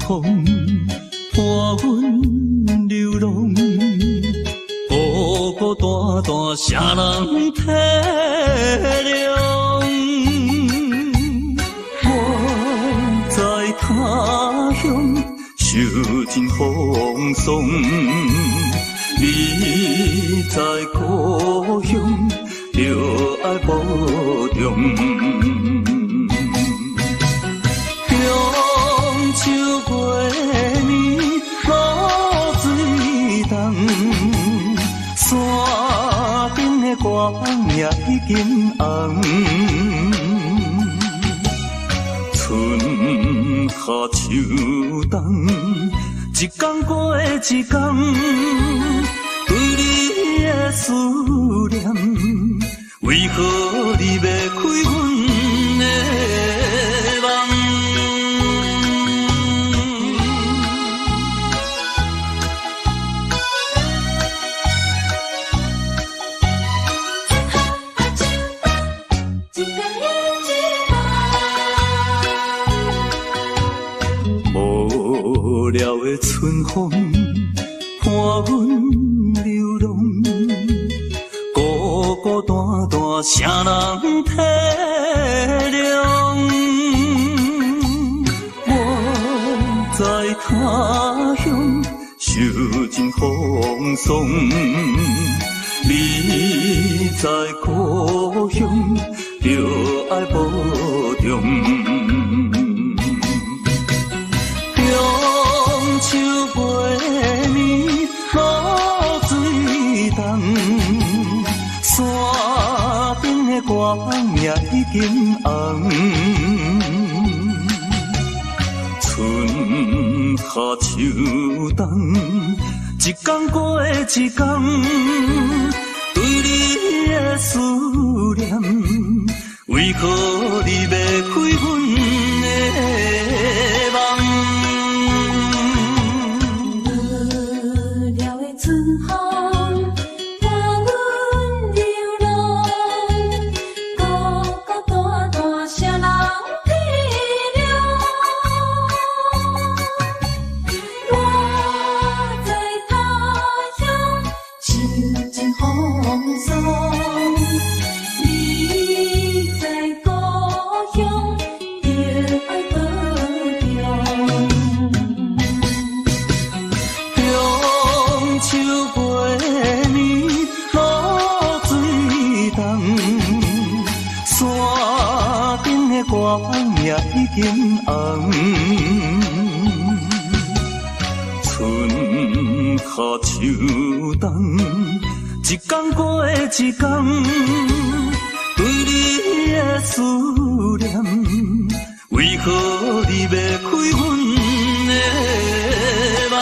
风伴阮流浪，孤孤单单啥人体谅？我在他乡受尽风霜，你在故乡着爱保重。中秋月暝露水重，山顶的月也已经红。春夏秋冬，一天过一天，对你的思念，为何你要开阮的梦？无聊的春风伴阮流浪，孤孤单单啥人体谅？我在他乡受尽风霜，你在故乡着爱保重。中秋月暝露水重，山顶的月也已经红。春夏秋冬，一天过一天，对你的思念，为何你要开阮的梦？也已经红，春夏秋冬，一天过一天，对你的思念，为何你要开阮的梦？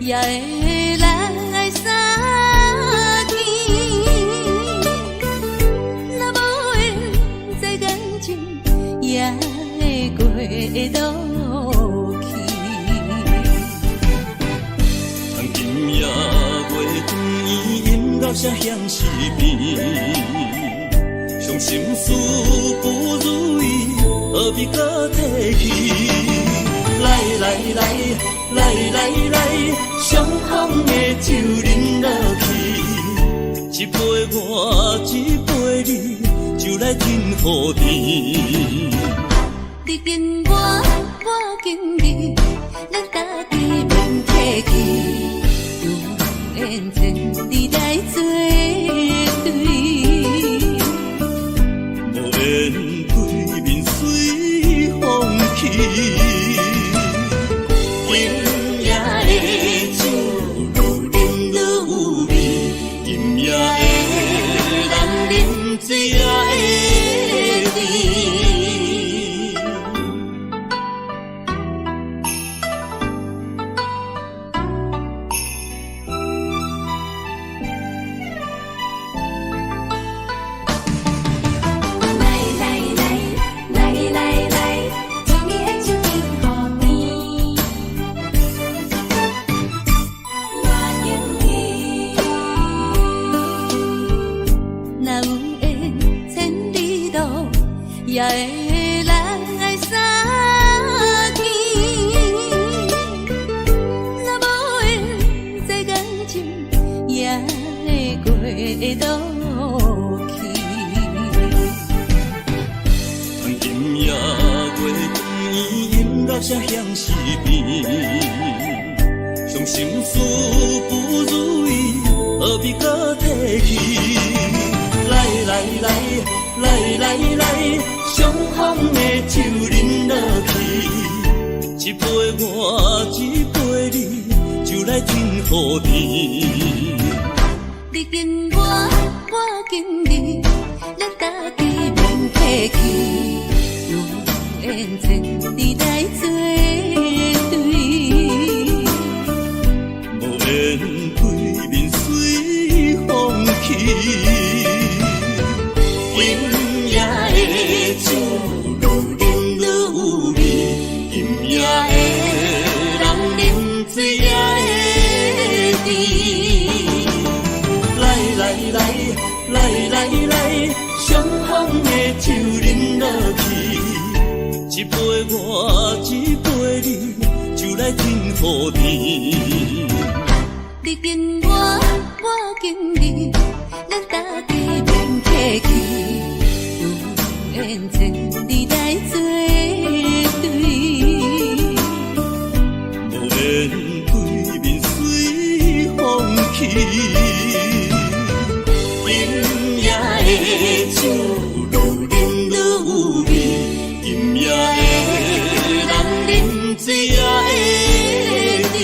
也会来相见，若无缘在感情，也会过渡去。从今夜月光阴到声响是变，伤心事不如意，何必搁提起？来来来来来来，相逢的酒饮落去，一杯我，一杯你，就来敬雨甜。你敬我，我敬你，咱家己免客气，有缘千里来做。今夜的酒愈饮愈有味，今夜的人饮醉也会甜。也会来相见，若无缘在感情，也会过渡去。今夜月光伊音乐声响时变，伤心事不如意，何必搁提起？来，相逢的酒饮落去，一杯我，一杯你，就来甜乎甜。你敬我，我敬你，咱大家免客气，有缘前你来作对，无缘对面随风去。今夜的酒愈饮愈有味，今夜的人饮醉也会甜。来，相逢的酒饮落去，一杯我，一杯你，就来甜乎甜。你敬我，我敬你，咱大家免客气，有缘前你来作对，无缘对面随风去。今夜的酒愈饮愈有味，今夜的人饮醉也会甜。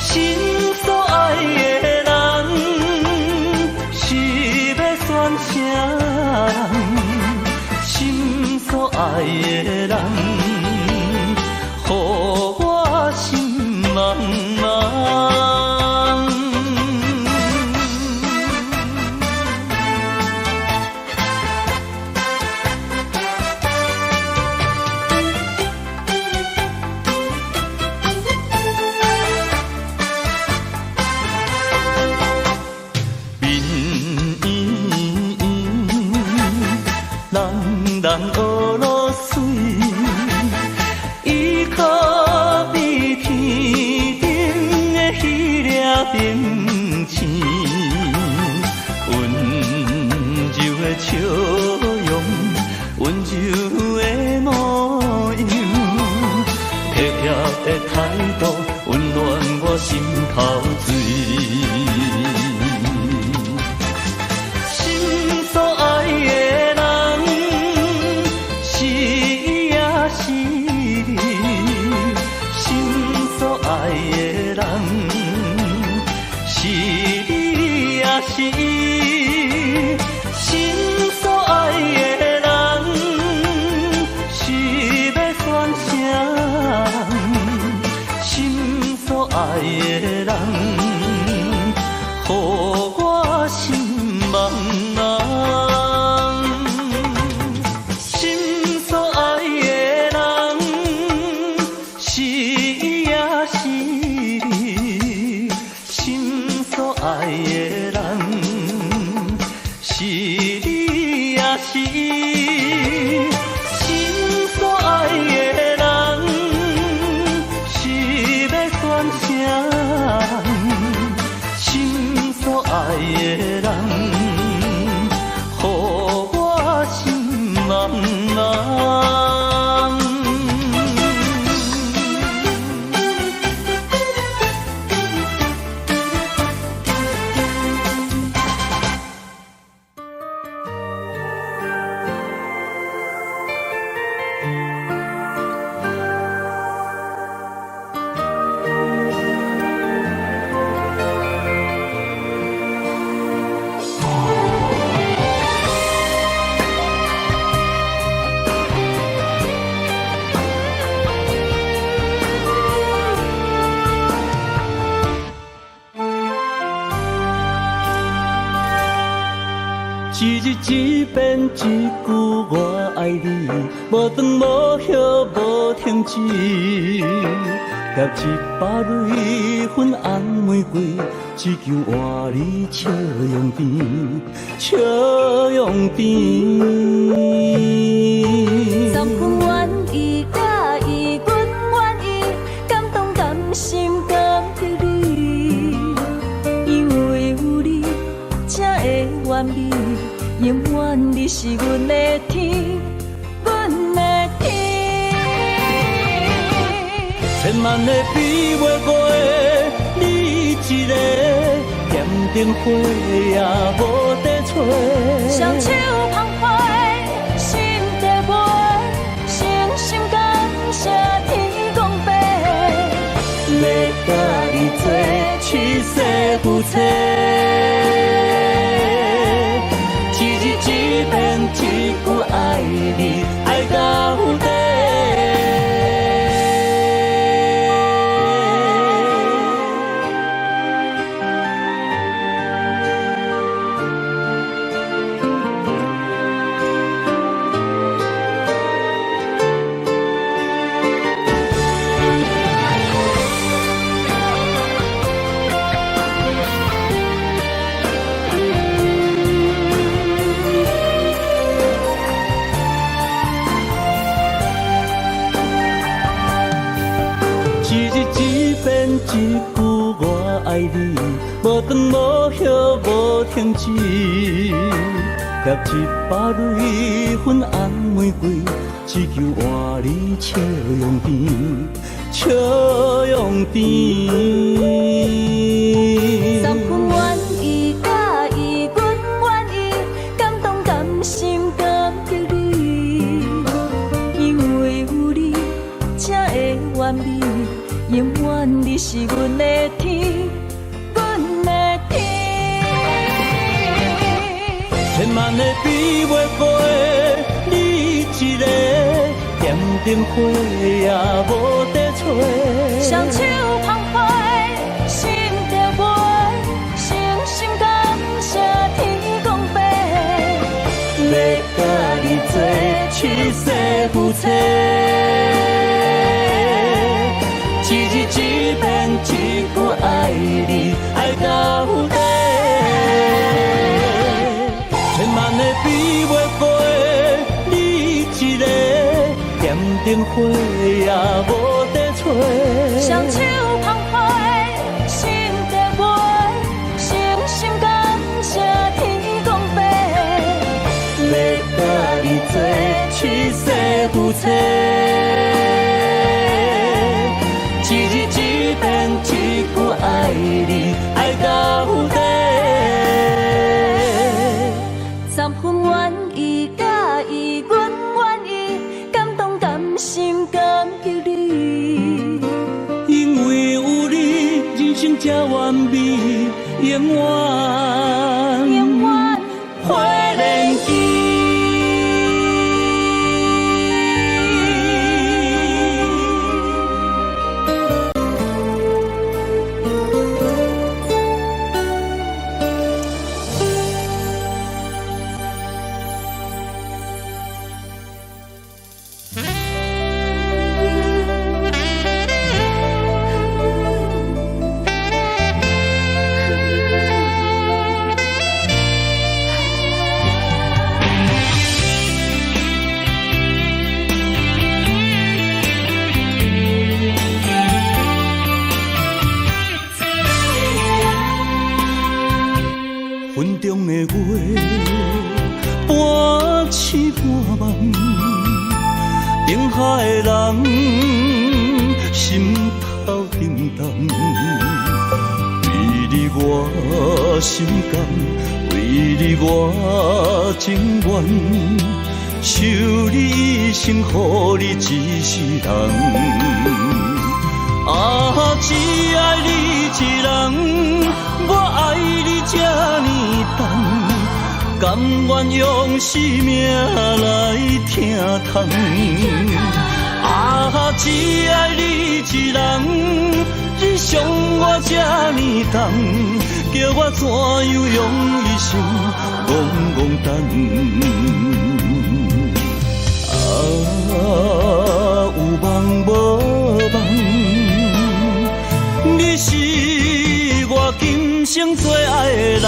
心所爱的人，头水。心所爱的人，是伊也是你；心所爱的人，是你也是伊。心所爱的人，是要选啥？心所爱的人，予我心茫茫。心所爱的人，是伊也是你；心所爱的人，是你也是伊。心所爱的人，是要选啥？心所爱的人，予我心茫茫。一日一变一句我爱你，无断无歇无停止。夹一把蕊粉红玫瑰，只求换你笑容甜，笑容甜。十分愿意，假意，阮愿意，感动甘心感激你，因为有你才会完美。永远你是阮的天，阮的天。千万个比袂过的你一个，点点花也无地找。双手澎湃，心在飞，诚心感谢天公伯，要甲你做一世夫妻。一遍一句爱你，爱到底。一句我爱你，无断无歇无停止。夹一把蕊粉红玫瑰，只求换你笑容甜，笑容甜。十分愿意，假意，阮愿意，感动甘心感激你，因为有你才会完美。永远你是阮的天，阮的天。千万个比袂过的你一个，点点花也无地找。双手澎湃，心在飞，诚心感谢天公伯，要甲你做一世夫妻。一日一遍一句爱你，爱到底。千万个比袂过的你一个，点点花也无地找。双手澎湃，心在飞，诚心感谢天公伯，要甲你做一世夫妻。一日一遍一句爱永远永远花莲见。云中的月，半醒半梦，定海的人，心头沉重。为你我心甘，为你我情愿，守你一生，予你一世人。啊，只爱你一人，我爱你这呢重，甘愿用生命来疼痛。啊，只爱你一人，你伤我这呢重，叫我怎样用一生戆戆等？啊，有梦无梦。你是我今生最爱的人。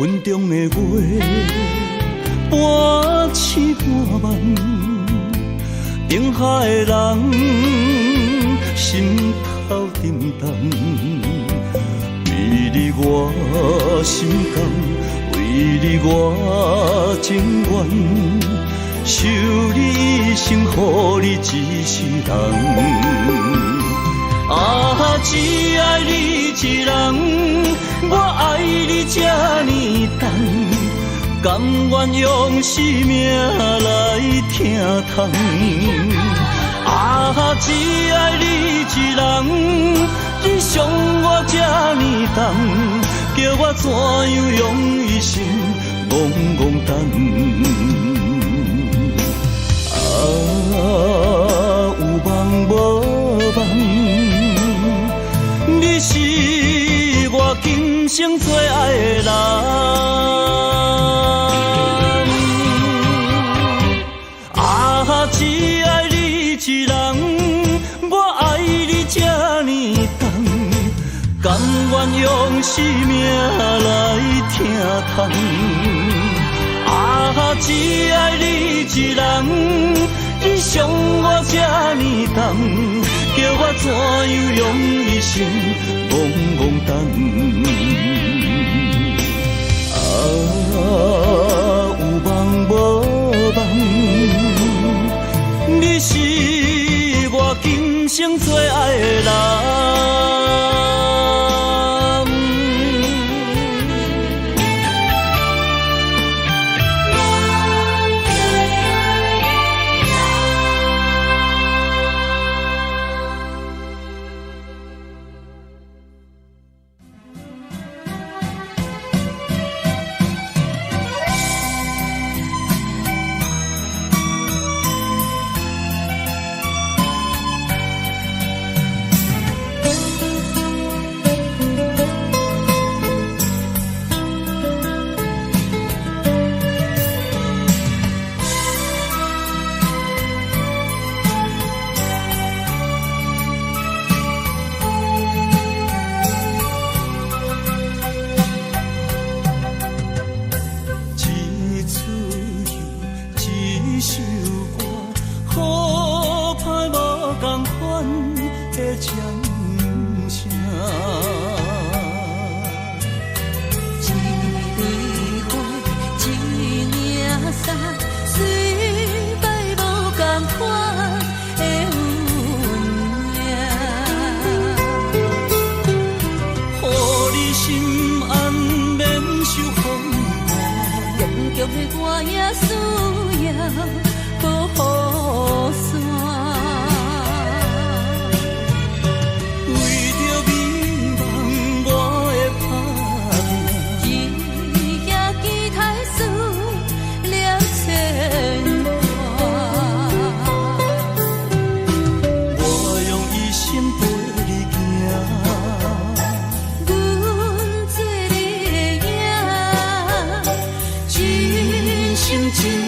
云中的月，半醒半梦，定海的人，心头沉重。为你我心甘，为你我情愿，守你一生，予你一世人。啊，只爱你一人，我爱你这呢重，甘愿用生命来疼痛。啊，只爱你一人，你伤我这呢重，叫我怎样用一生戆戆等？啊，有梦无梦。你是我今生最爱的人。啊，只爱你一人，我爱你这呢重，甘愿用生命来疼痛。啊，只爱你一人，你伤我这呢重，叫我怎样用一生戆戆等？啊，有梦无梦，你是我今生最爱的人。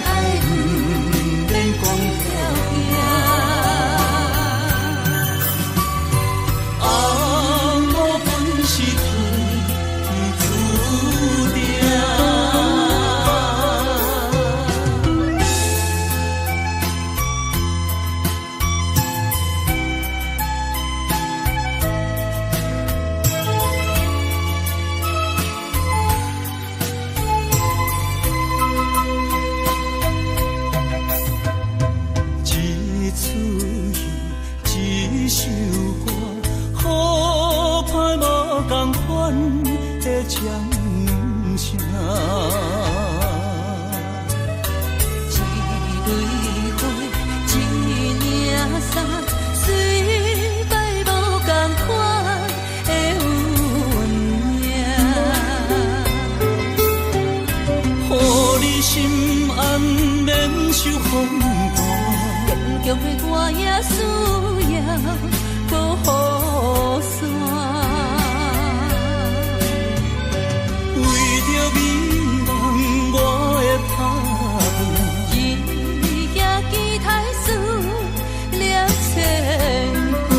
爱不免光飘行。红雨本是天注定。一出戏，一首歌，好歹无同款的掌声。一蕊花，一领衫，虽歹无同款的运命。予你心安免受风寒。坚强的我也需要保护伞，为着美梦我会打拼，日夜期待思念牵挂。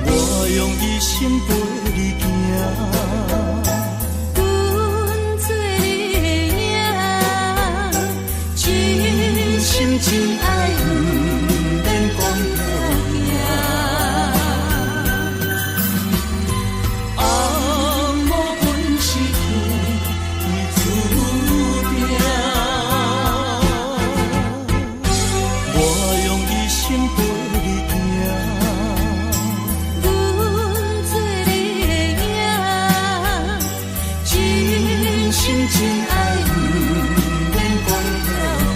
我用一生陪你行。真爱不免光飘行，红雨本是天注定。我用一生陪你行，阮做你的影，真心真爱不免光飘行。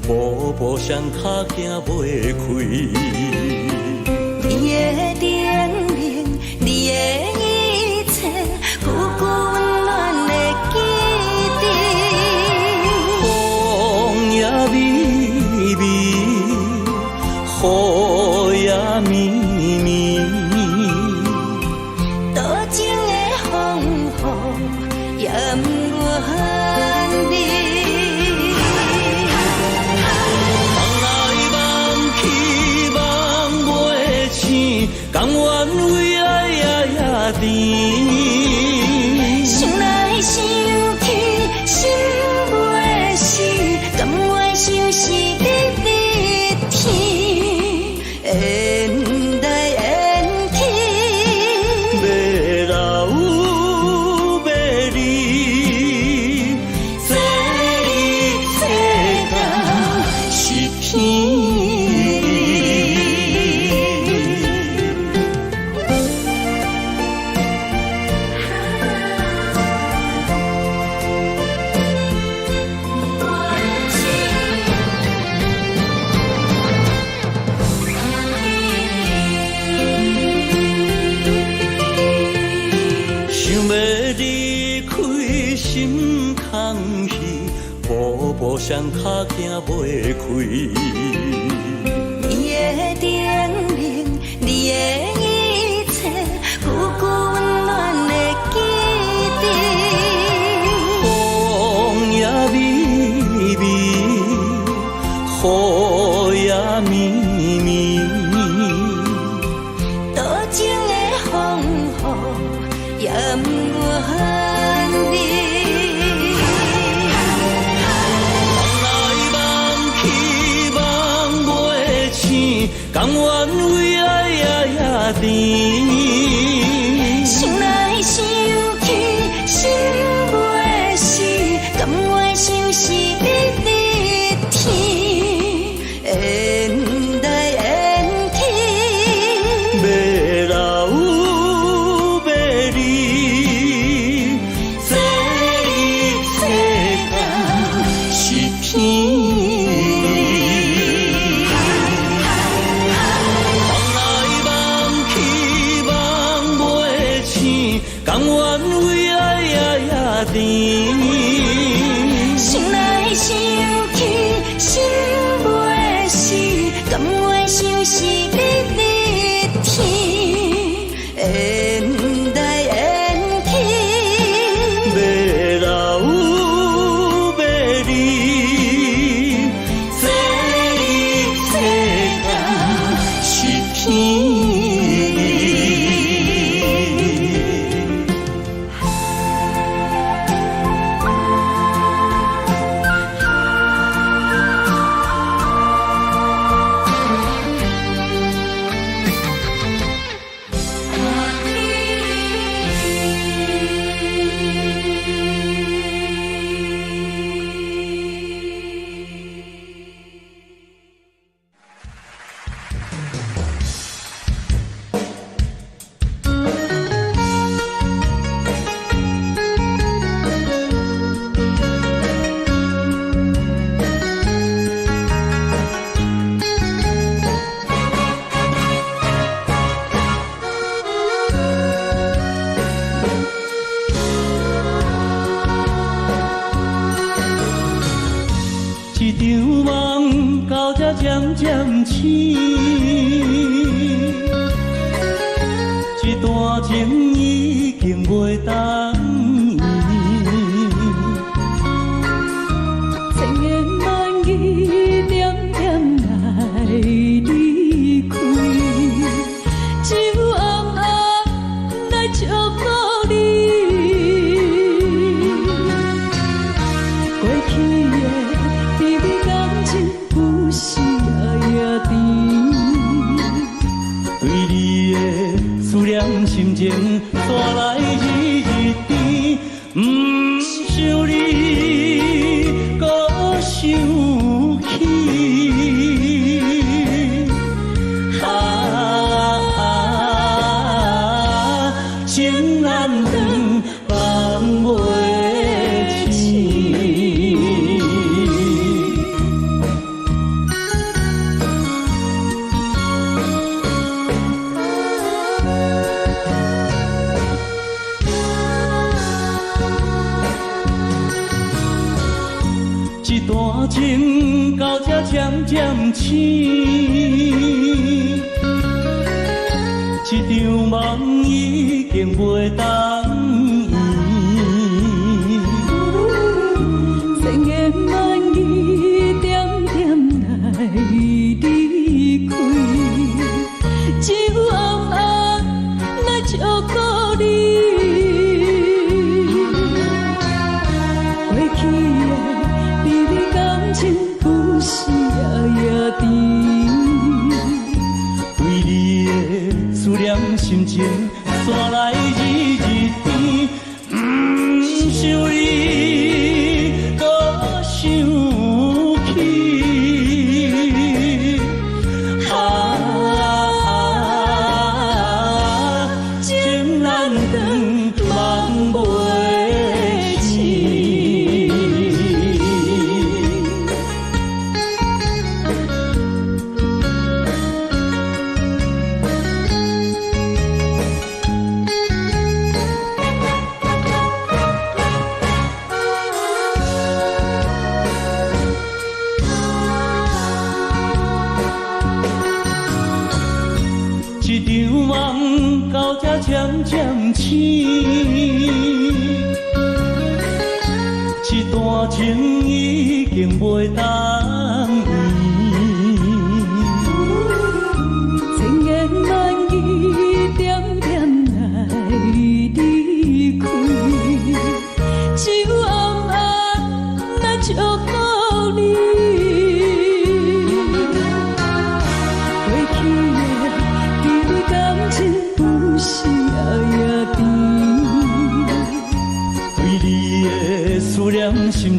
步步双脚行袂开，你的甜蜜，你的一切，久久温暖的记忆。风也微微，雨也绵绵，多情的风雨也不愿离。甘愿为爱也甜，想来想去心袂死，甘愿相思日日天，缘来缘去，要老要离，这一切都是天。心空虚，步步双脚行袂开。你的甜蜜，你的一切，久久温暖的记忆。风也微微，雨也绵绵，多情的风雨也不愿离。甘愿为爱也甜。心内想起，心袂死，甘愿相思日日天，缘来缘去，要老要离，这一世间是骗。甘愿为爱也甜，心内想起，心袂死，甘愿相思日日天，缘来缘去，要老要离，这一世间是骗。一场梦到这渐渐醒，一段情已经袂当圆。千言万语点点来离开，只有暗暗来祝福你。过去的甜蜜感情，有时也甜。对你的思念心情带来日日甜，不想你搁想起。情难断，放袂清。一段情到这渐渐醒，一场梦已经袂当圆。千言万语点点来离开，只有暗暗来祝福你。过去的甜蜜感情，有时也甜。对你的思念心情带来日日甜，不想你搁想起。情难断，梦袂清。一场梦到这渐渐醒，一段情已经袂当圆。千言万语点点来离开，只有暗暗来祝福你。过去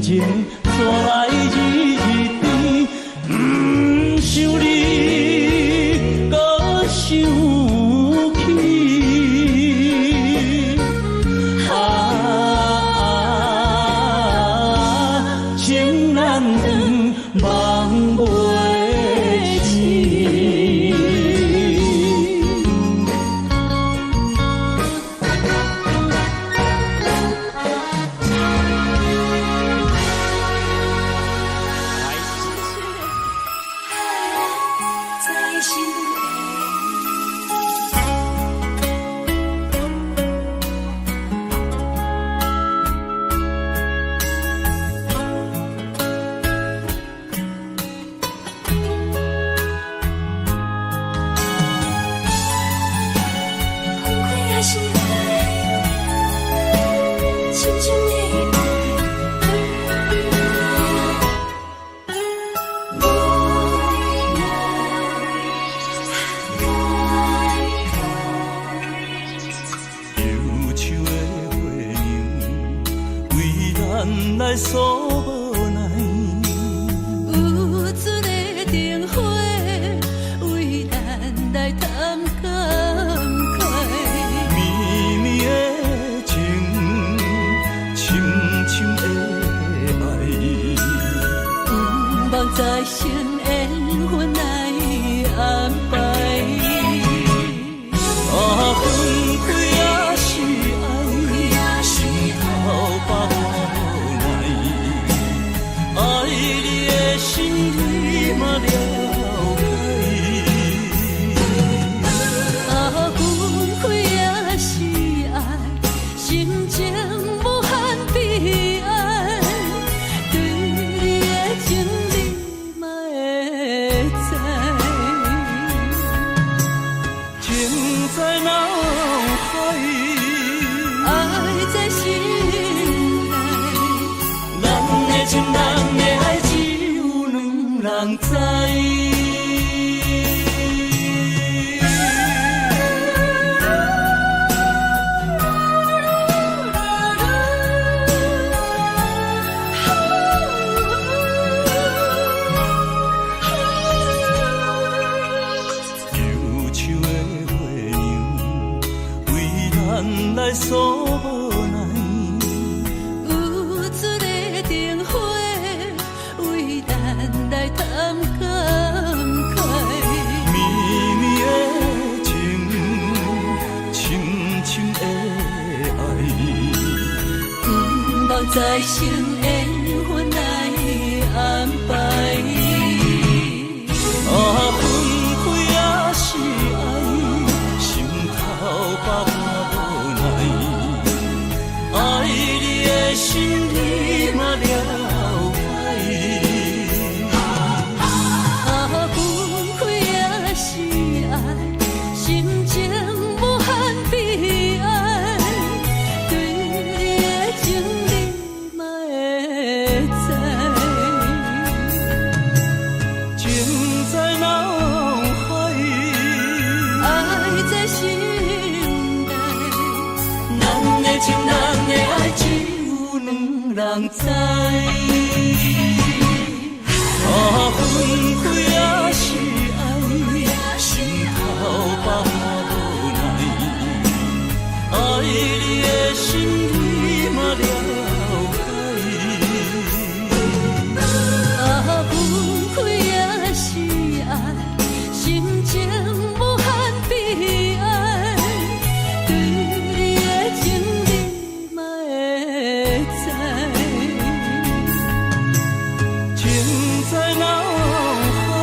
情带来日甜，不想你搁想起。情难断，梦袂醒。在心心爱，深深的忧愁的月亮，为咱来诉无奈。有准的灯火，为咱来谈感慨。绵绵的情，深深的爱，不望再生缘分来安排。分开也是爱，心头把无奈。爱你的心你嘛了解。分开也是爱，心情无限悲哀。对你的情你嘛会知，情在脑海，爱在心内。咱的情，咱的爱，只有两人知。忧愁的月亮，为咱来诉无奈。有准的灯火，为咱来谈感慨。绵绵的情，深深的爱，不望再生缘分来安排。分开也是爱，心头把无奈。爱你的心你嘛了解。分开也是爱，心情无限悲哀。对你的情你嘛会知，情在脑海，爱在心内。咱的情，咱的爱，只有两人知。分开也是爱，心头把无奈。爱你的心你嘛了分开也是爱，心情无限悲哀。对你的情你嘛会知，情在脑海，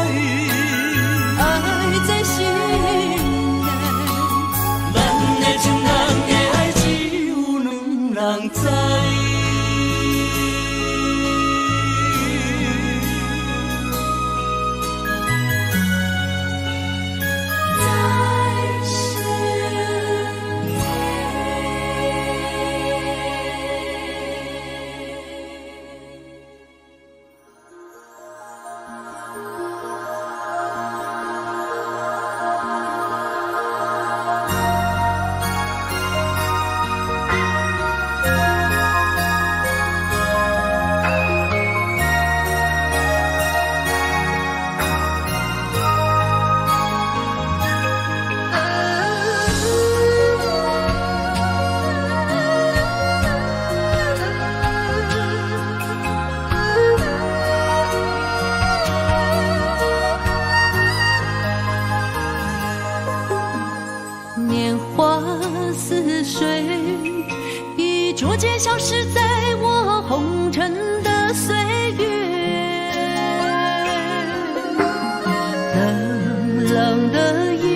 岁月。冷冷的夜，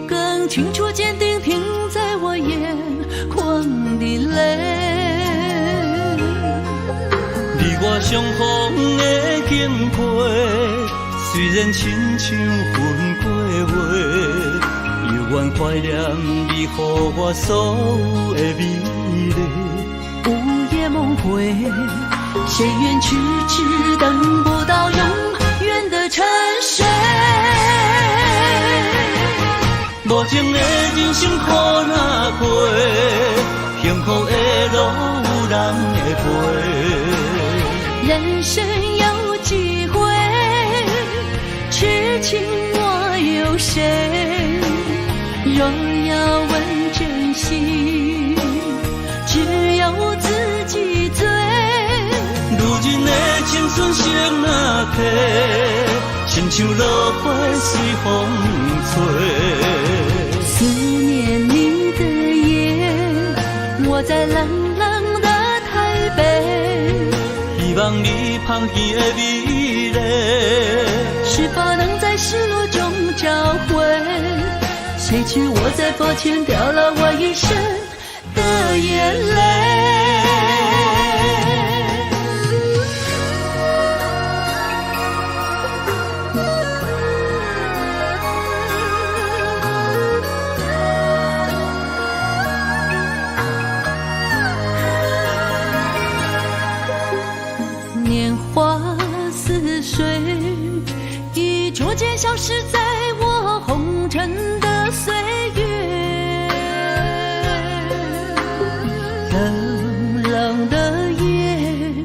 更清楚坚定停在我眼眶的泪。你我相逢的经过，虽然亲像分过话，犹原怀念你予我所有的美丽。午夜梦回，谁愿痴痴等不到永远的沉睡？无情的人生苦哪过，幸福的路有人会陪。人生有几回，痴情我有谁？若要问真心，只有自己醉。如今的青春谁哪替？亲像落花随风吹。思念你的夜，我在冷冷的台北。希望你香甜的美丽，是否能在失落中找回？谁知我在佛前掉了我一生的眼泪。年华似水，已逐渐消失在我红尘的岁月。冷冷的夜，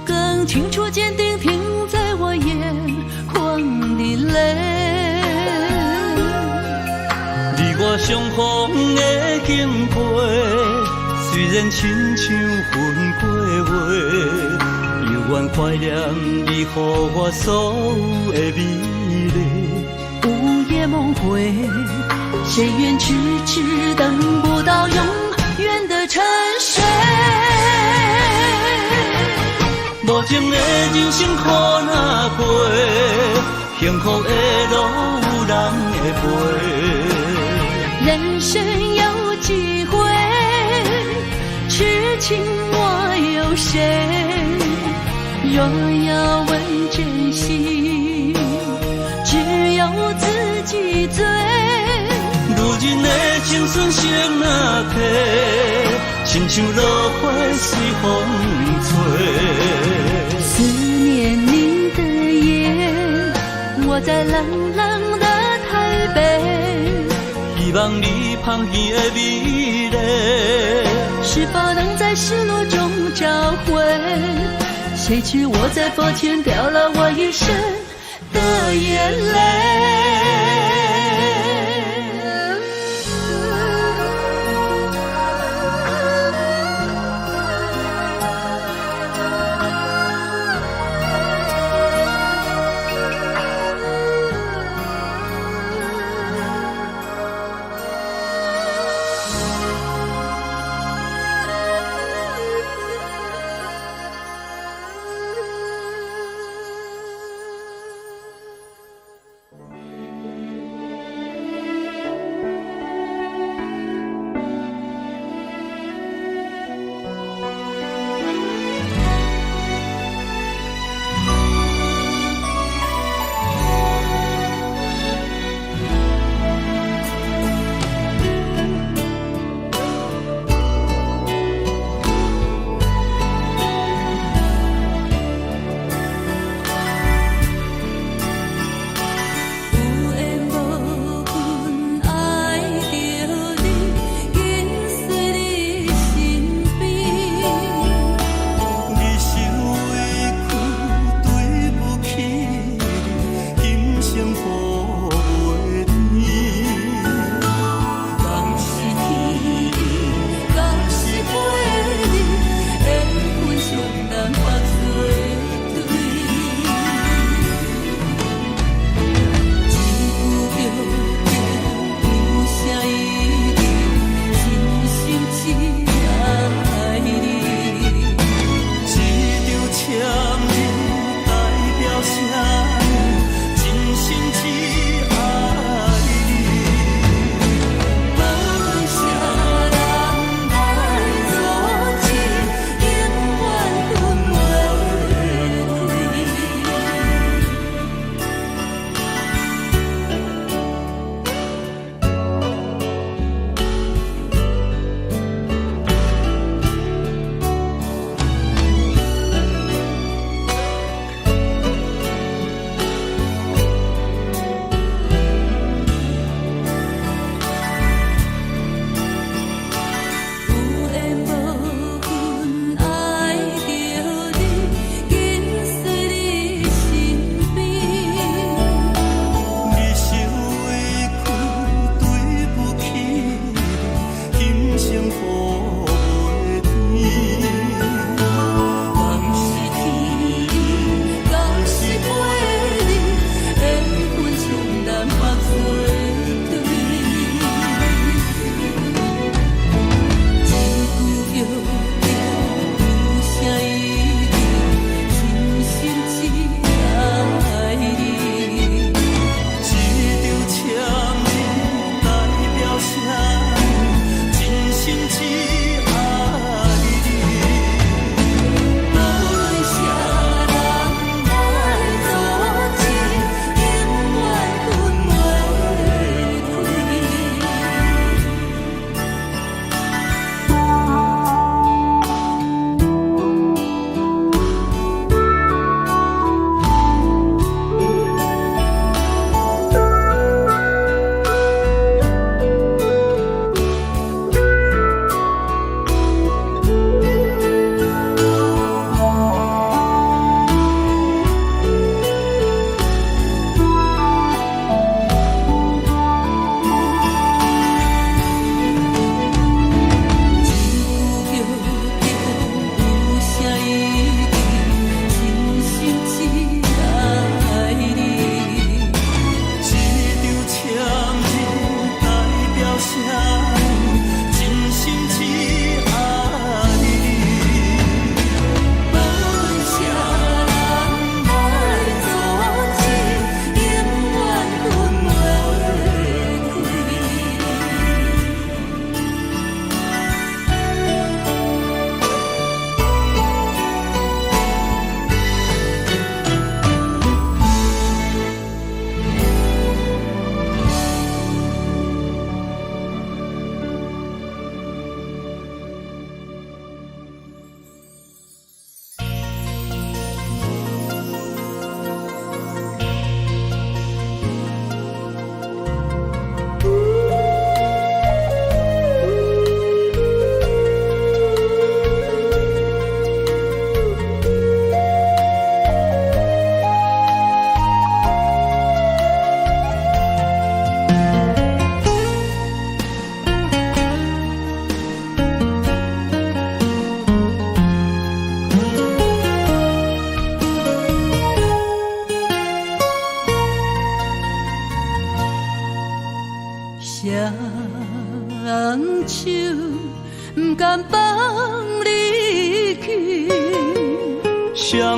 更清楚坚定停在我眼眶的泪。你我相逢的经过，虽然亲像分过话，犹原怀念你予我所有的美丽。午夜梦回，谁愿痴痴等不到永远的沉睡？无情的人生苦哪过，幸福的路有人会陪。人生有几回，痴情我有谁？若要问真心，只有自己醉。如今的青春谁哪替？亲像落花随风吹。思念你的夜，我在冷冷的台北。希望你香甜的美丽，是否能在失落中找回？谁知我在佛前掉了我一生的眼泪。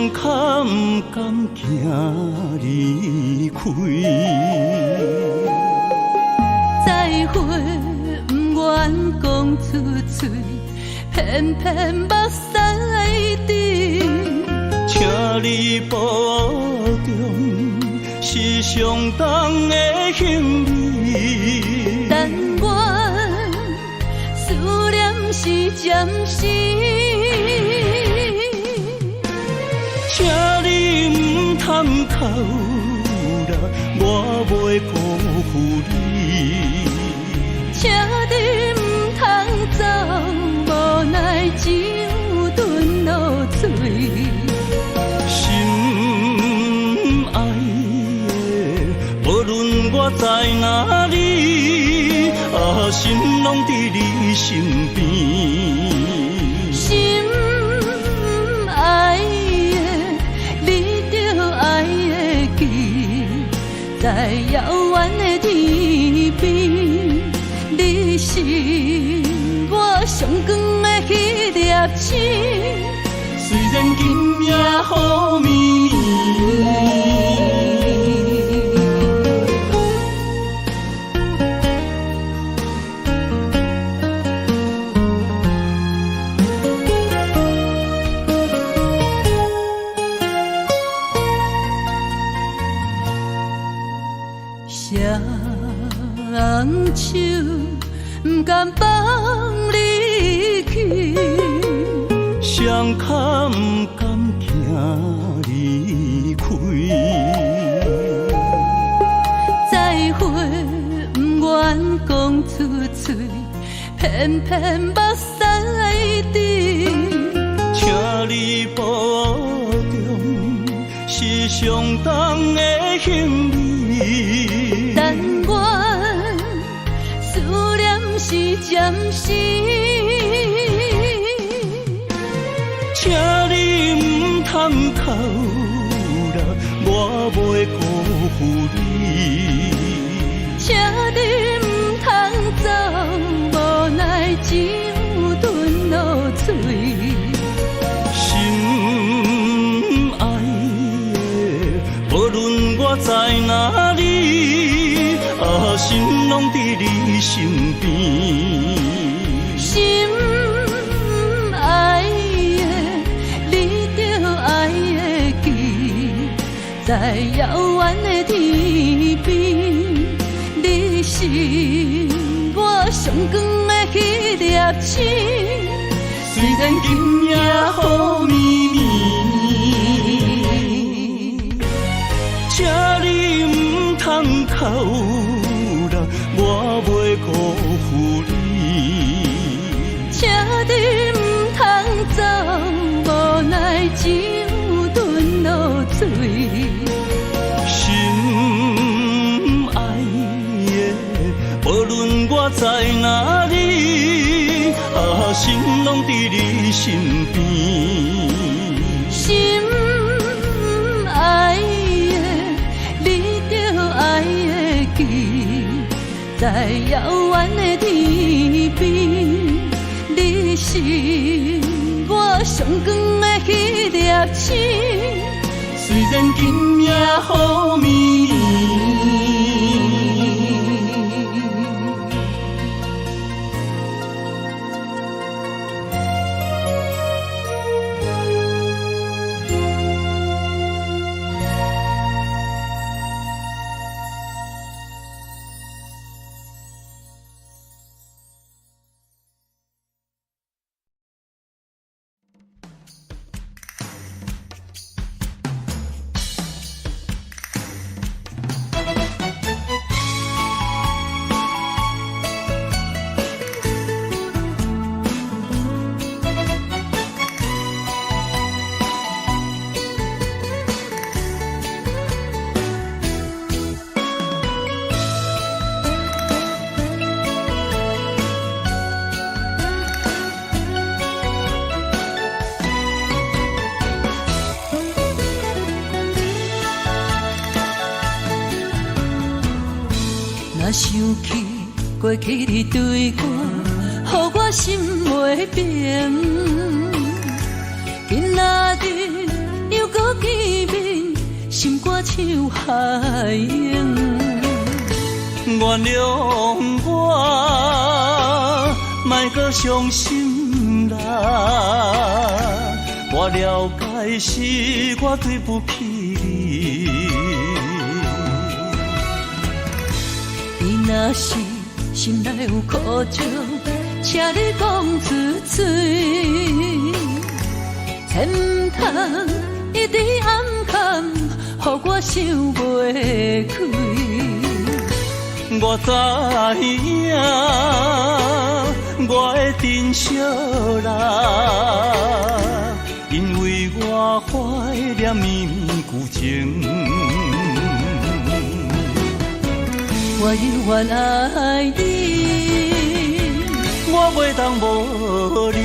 谁敢不甘行离开？再会不愿讲出嘴，偏偏目屎滴。请你保重，是上重的行李。但愿思念是暂时，请你唔通哭啦，我袂辜负你。请你唔通走，无奈只有吞落嘴。心爱的，无论我在哪里，心拢伫你身边。心爱的，你着爱会记，在遥远的天边，你是我上光的迄粒星。虽然今夜雨绵绵。人手不甘放你去，谁堪不甘行离开？再会不愿讲出嘴，偏偏目屎滴。请你保重，是上重的行李。但愿思念是暂时，请你唔通哭啦，我袂辜负你。请你唔通走，无奈只有吞落嘴。心爱的，无论我在哪里，心拢伫你身边。心爱的，你着爱会记，在遥远的天边，你是我上光的迄粒星。虽然今夜雨绵绵，请你唔通哭啦，我袂辜负你。请你唔通走，无奈只有吞落嘴。心爱的，无论我在哪里，心拢伫你身边。心爱的，你着爱会记，在遥远的天边，你是我上光的迄粒星。虽然今夜雨绵绵。若想起过去你对我，予我心袂平。今仔日又搁见面，心肝像海涌。原谅我，莫搁伤心啦。我了解是我对不起你。你若是心内有苦情，请你讲出嘴，千唔通一直暗藏，予我想袂开。我知影，我的珍惜啦，因为我怀念绵绵旧情。我永远爱你，我袂当无你，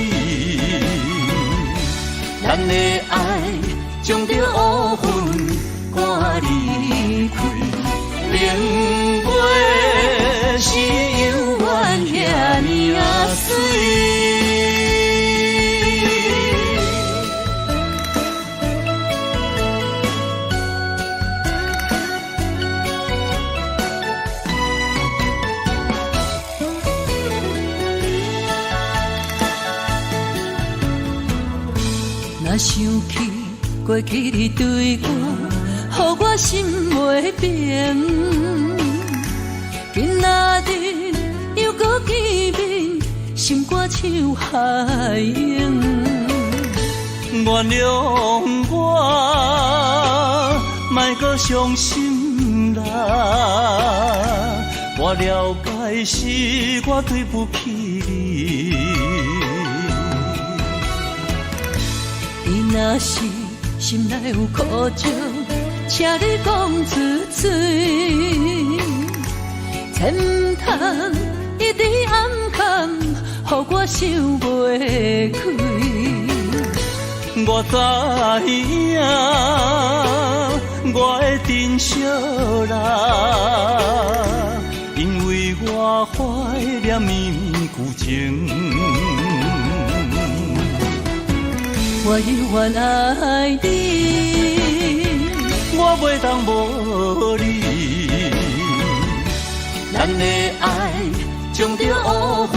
咱的爱将着乌云赶离开，明月是永远遐尼啊水。若想起过去你对我，予我心袂平。今仔日又搁见面，心肝像海涌。原谅我，莫搁伤心啦。我了解是我对不起你。你若是心内有苦情，请你讲出嘴，千唔通一直暗藏，予我想袂开。我知影，我的珍惜啦，因为我怀念绵绵旧情。我永远爱你，我袂当无你，咱的爱将着乌云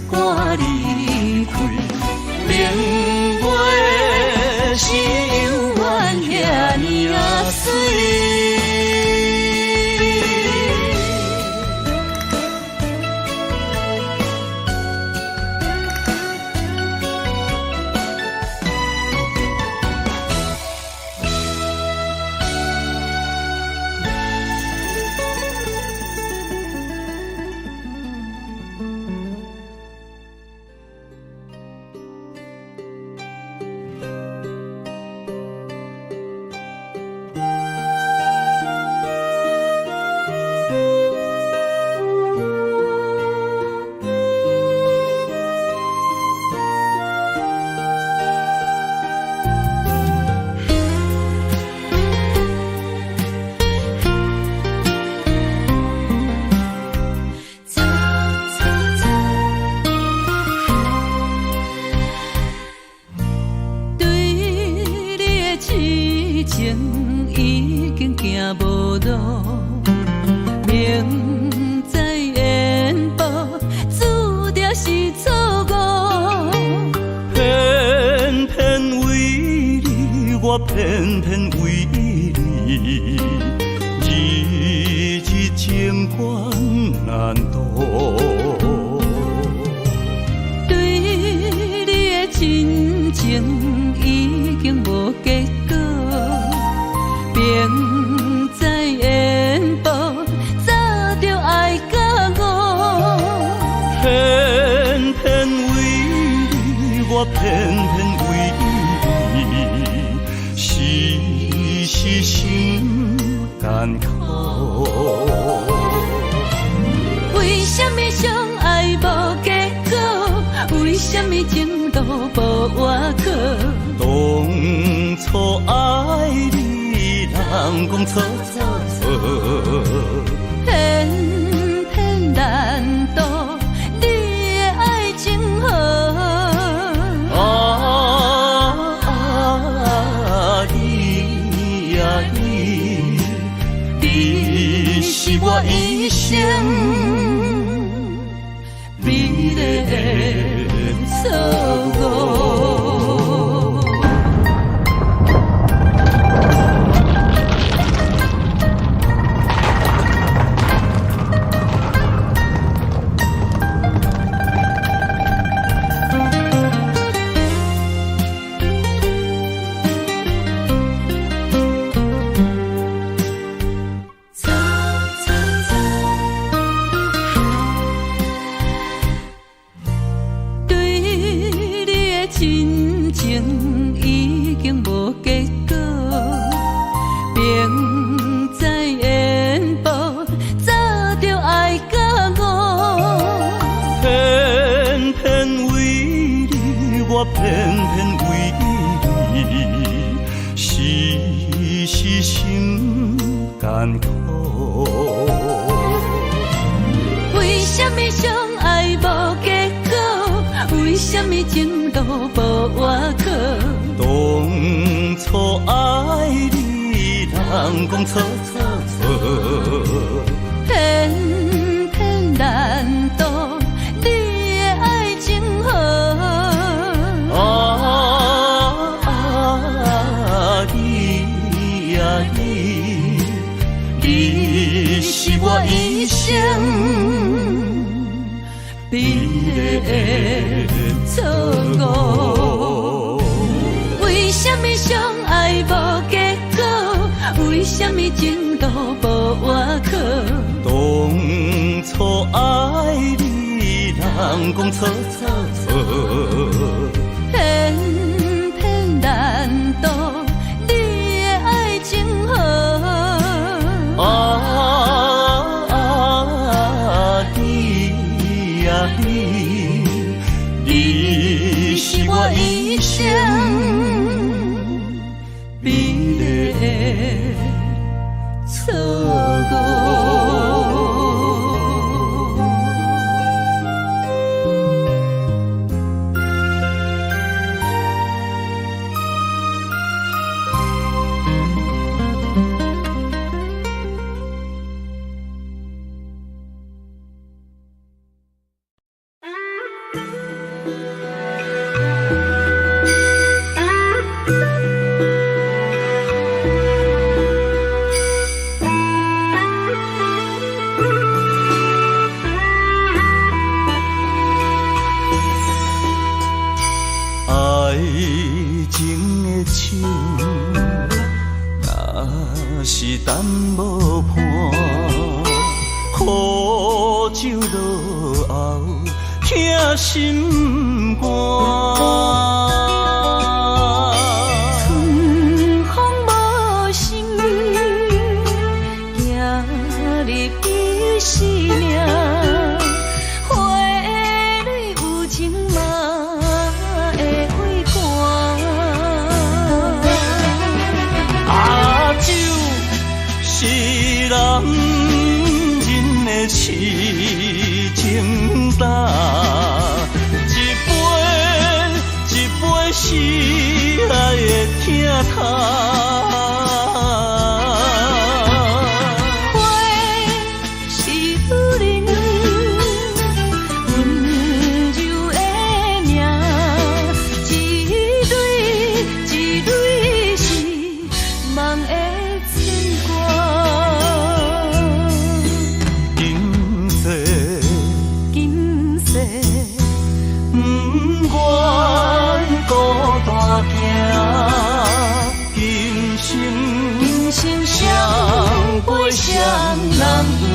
赶离开，明月是永远遐尼啊水。我偏偏为你，日日情关难渡。对你的真情已经无结果，明知缘薄，早就爱甲我。偏偏为你，我偏偏为你。时时心艰苦，为什么相爱无结果？为什么情路无外口？当初爱你，人讲错错错，偏偏难渡你的爱情河。你是我一生美丽的错误。偏偏为你，时时心艰苦。为什么相爱无结果？为什么情路无外口？当初爱你，人讲错错错，偏偏难渡你的爱情河。你是我一生美丽的错误。为什么相爱无结果？为什么情路无外口？当初爱你，人讲错错错，偏偏难渡你的爱情河。你是我一生美丽的错误。爱情的手，若是等无伴，苦酒落后，疼心肝。春风无心，行入伊生命。男人的痴情胆，一杯一杯是爱的疼痛。花是女人温柔的名，一蕊一蕊是梦的牵挂。今生相陪双人行。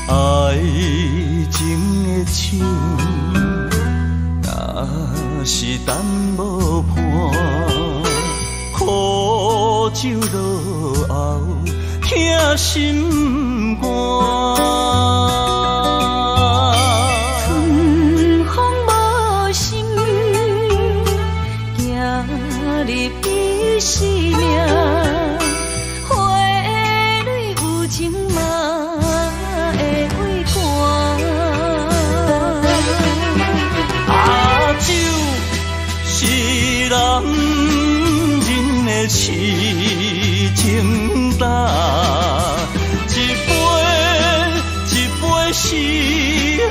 爱情的手。是等无伴，苦酒落后，疼心肝。春风无心，行入伊生命。花蕊有情嘛会为寒。啊，酒是男人的痴情胆，一杯一杯是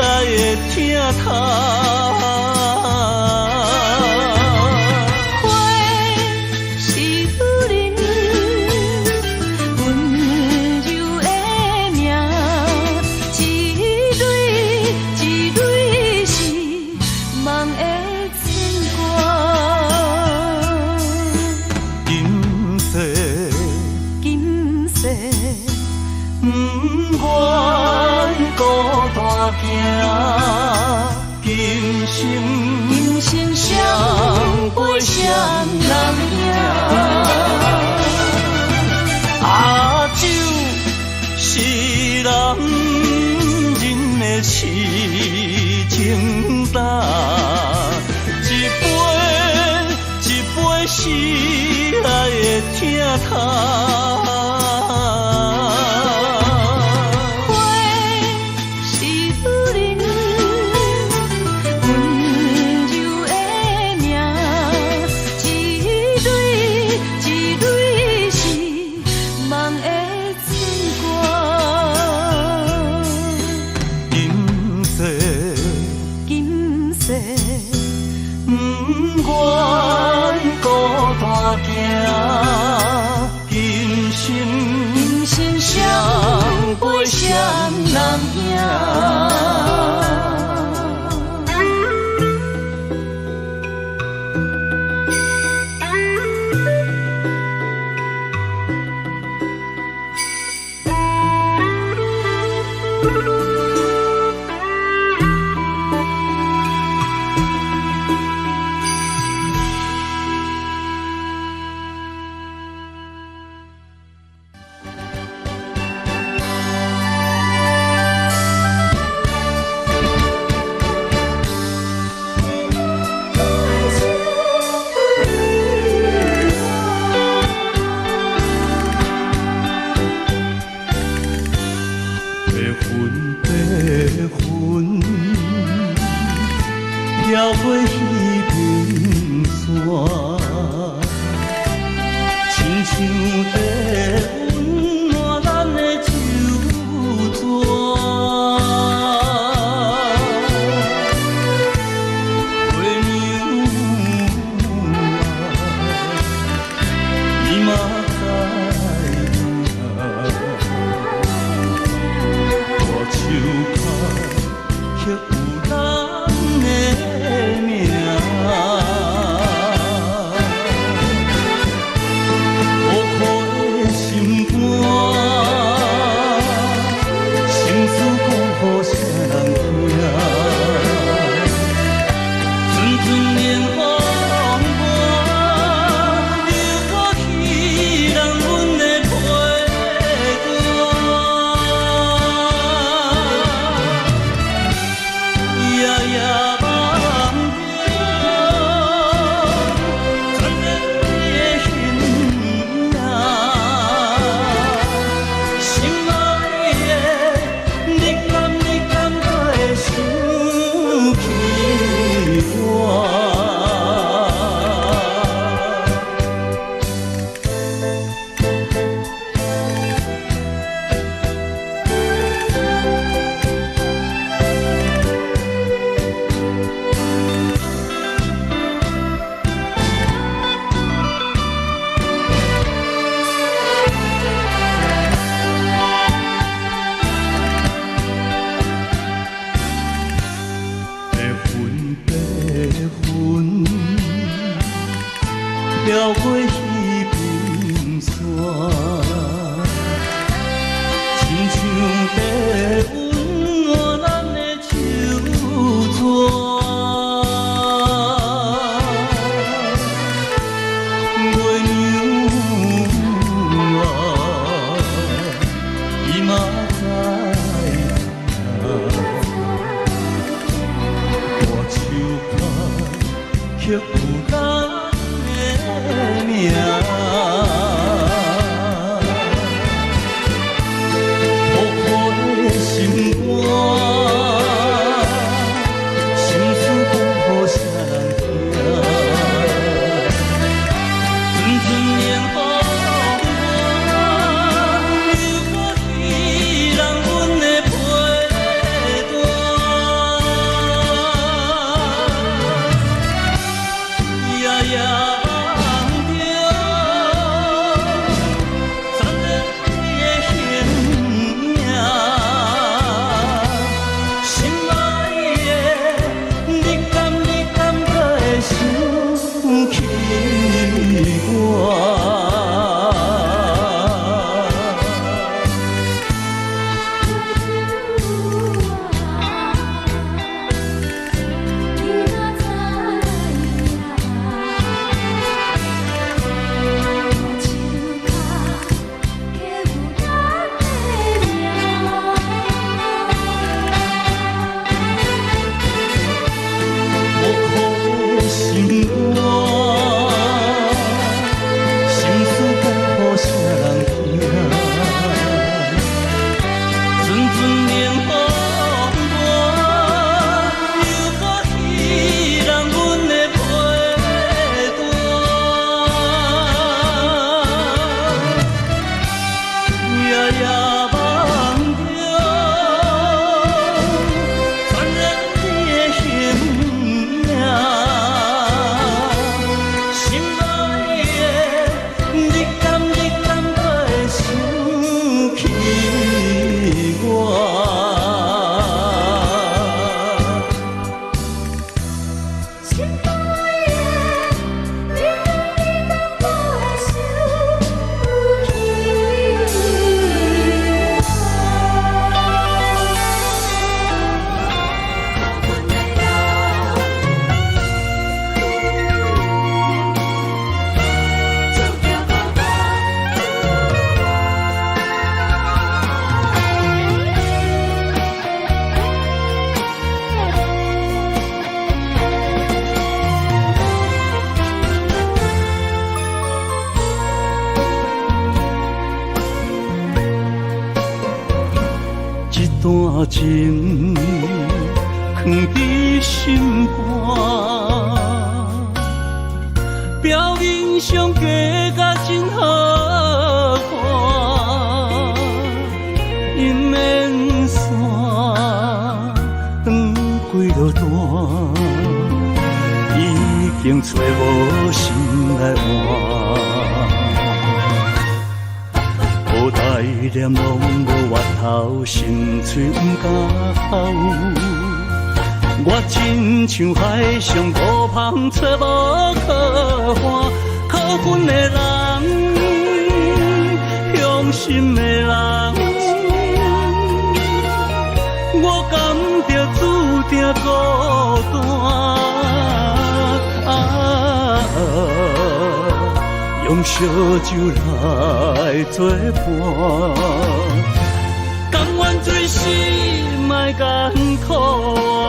爱的疼痛。今生相陪谁人行？啊，酒是男人的痴情胆，一杯一杯是爱的疼痛。今生相陪谁人行？绕过彼平山，亲像在温暖咱的手纸。月娘啊，你嘛知影，大树下刻有咱的名。绕过彼平山，亲像在温暖咱的手纸。刻有咱的名。苦苦的心肝，心事讲予啥人听？阵阵烟雨我，又搁去人阮的陪伴，夜夜梦着昨日的形影，心爱的，你敢搁会想起我？段情藏伫心肝，表面上假甲真好看，姻缘线断几落段，已经找无心来换。无代念拢无源头，心碎毋敢哭。我亲像海上孤芳找无靠岸，靠阮的人，伤心的人，我感觉注定孤单。用烧酒来作伴，甘愿醉死，莫艰苦啊！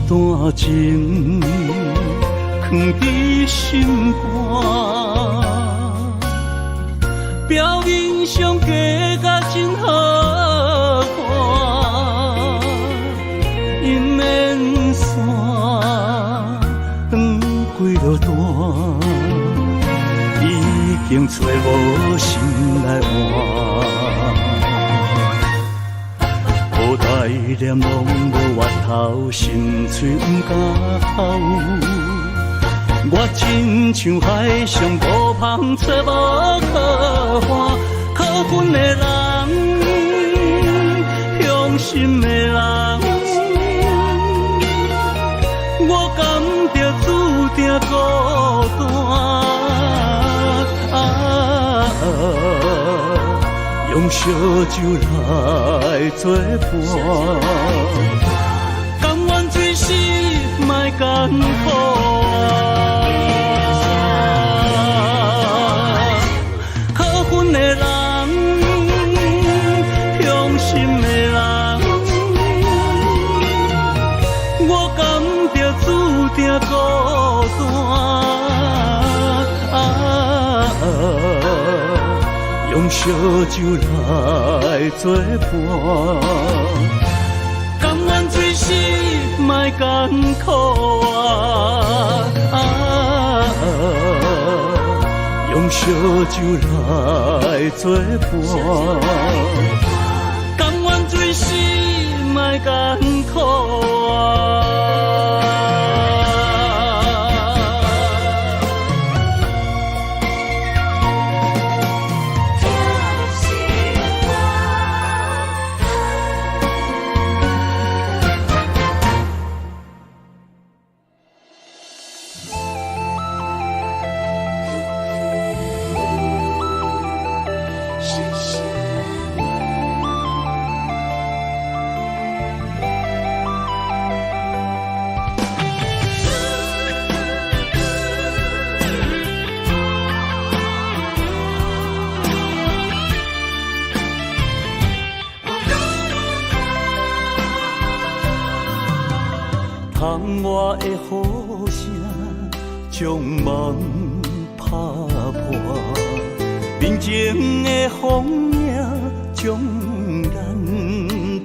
段情藏伫心肝，表面上假甲真好看，姻缘线断几落段，已经找无心来换。无代念拢无源头，心碎毋敢哭。我亲像海上孤芳找无靠岸，靠阮的人，伤心的人，我感觉注定孤单。用烧酒来作伴，甘愿醉死，莫艰苦可恨的人，伤心的人，我甘着注定孤单。用烧酒来作伴，甘愿醉死，莫艰苦用烧酒来作伴，甘愿醉死，莫艰苦窗外的雨声将梦打破，面前的风影将咱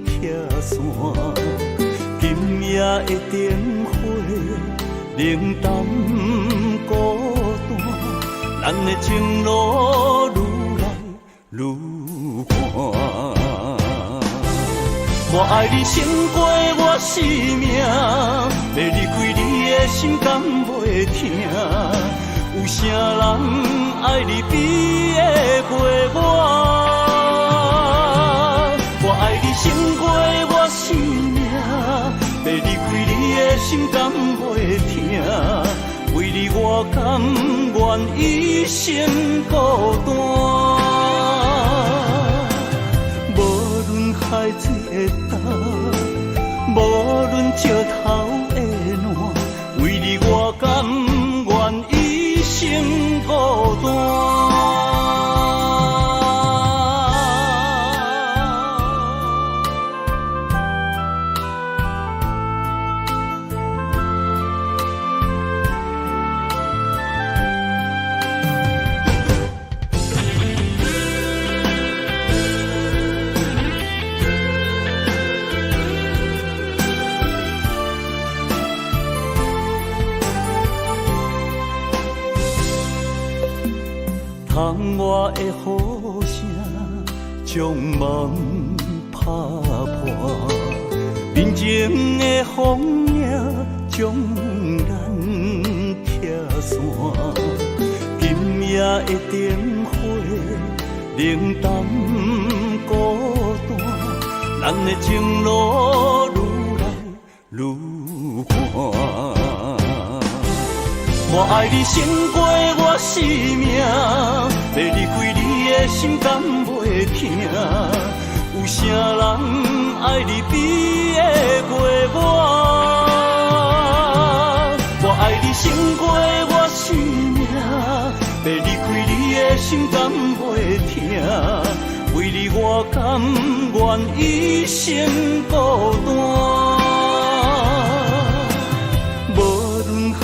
拆散。今夜的灯火冷淡孤单，咱的情路愈来愈寒。我爱你胜过我生命，要离开你的心敢袂痛？有啥人爱你比会过我？我爱你胜过我生命，要离开你的心敢袂痛？为你我甘愿一生孤单。海水的干，无论石头的烂，为你我甘愿一生孤单。窗外的雨声将梦打破，面前的风影将咱拆散。今夜的灯火冷淡孤单，咱的情路愈来愈寒。我爱你胜过我生命，要离开你的心敢袂痛？有啥人爱你比会过我？我爱你胜过我生命，要离开你的心敢袂痛？为你我甘愿一生孤单。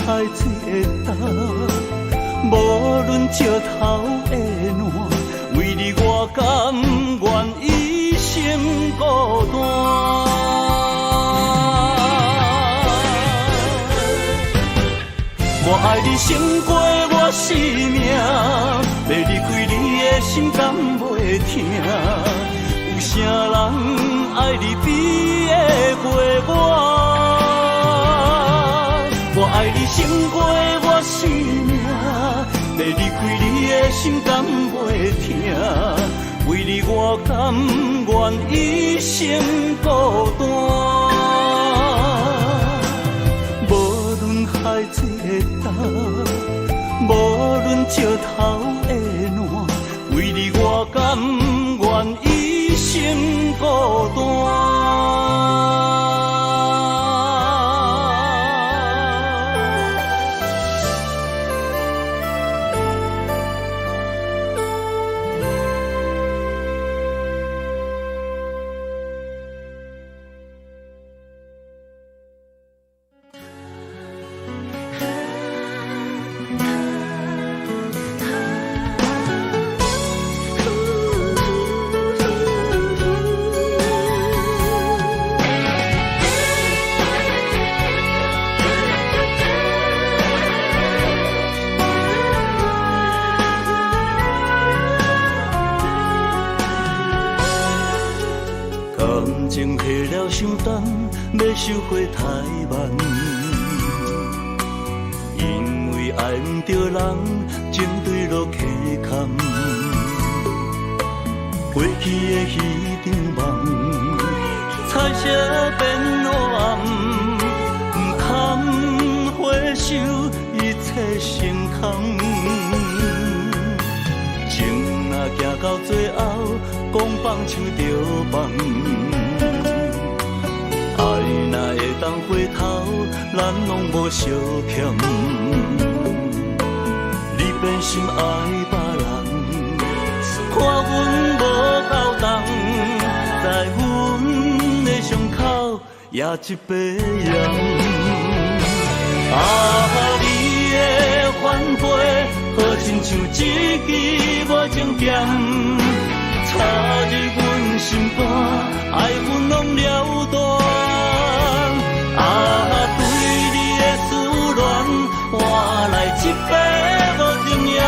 海水的干，无论石头的烂，为你我甘愿一生孤单。我爱你胜过我生命，要离开你的心敢袂痛？有啥人爱你比会过我？我爱你胜过我生命，要离开你的心敢袂痛？为你我甘愿一生孤单。无论海做答。无论石头的烂，为你我甘愿一生孤单。感情下了伤重，要收回太慢。因为爱不着人，情对落溪坎。过去的彼场梦，彩色变黑暗，不堪回首，一切成空。情若行到最后，讲放手就放。爱若会当回头，咱拢无相欠。你变心爱别人，看阮无够重，在阮的伤口也一百样。你的反背，好亲像一支无情剑，插入阮心肝，爱阮拢了断。对你的思恋，换来一杯无情盐，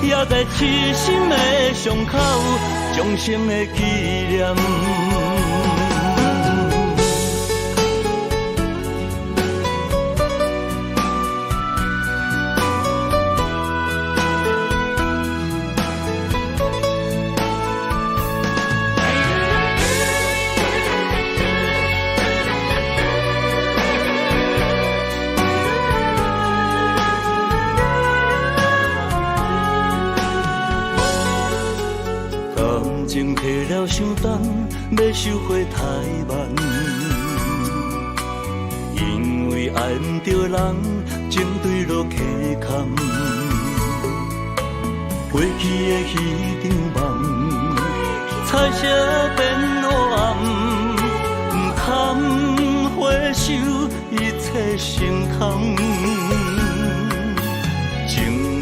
也在痴心的伤口，终生的纪念。情下了伤重，要收回太慢。因为爱不着人，情对落溪坎。过去的彼场梦，彩色变黑暗，不堪回首，一切成空。情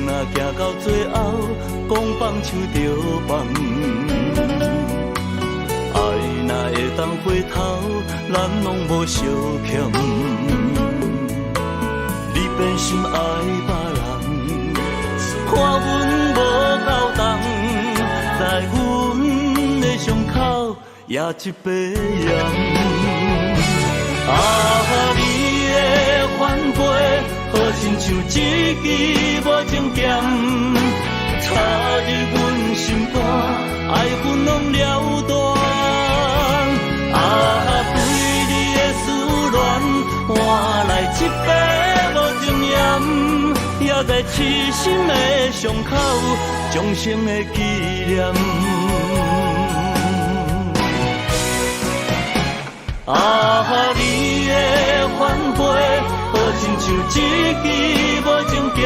若行到最后，讲放手就放。若会当回头，咱拢无相欠。你变心爱别人，看阮无够重，在阮的伤口也一百样。你的反背，好亲像一支无情剑，插入阮心肝，爱阮拢了断。对你的思恋，换来一杯无情盐，也在痴心的伤口，终生的纪念。你的反背，好亲像一支无情剑，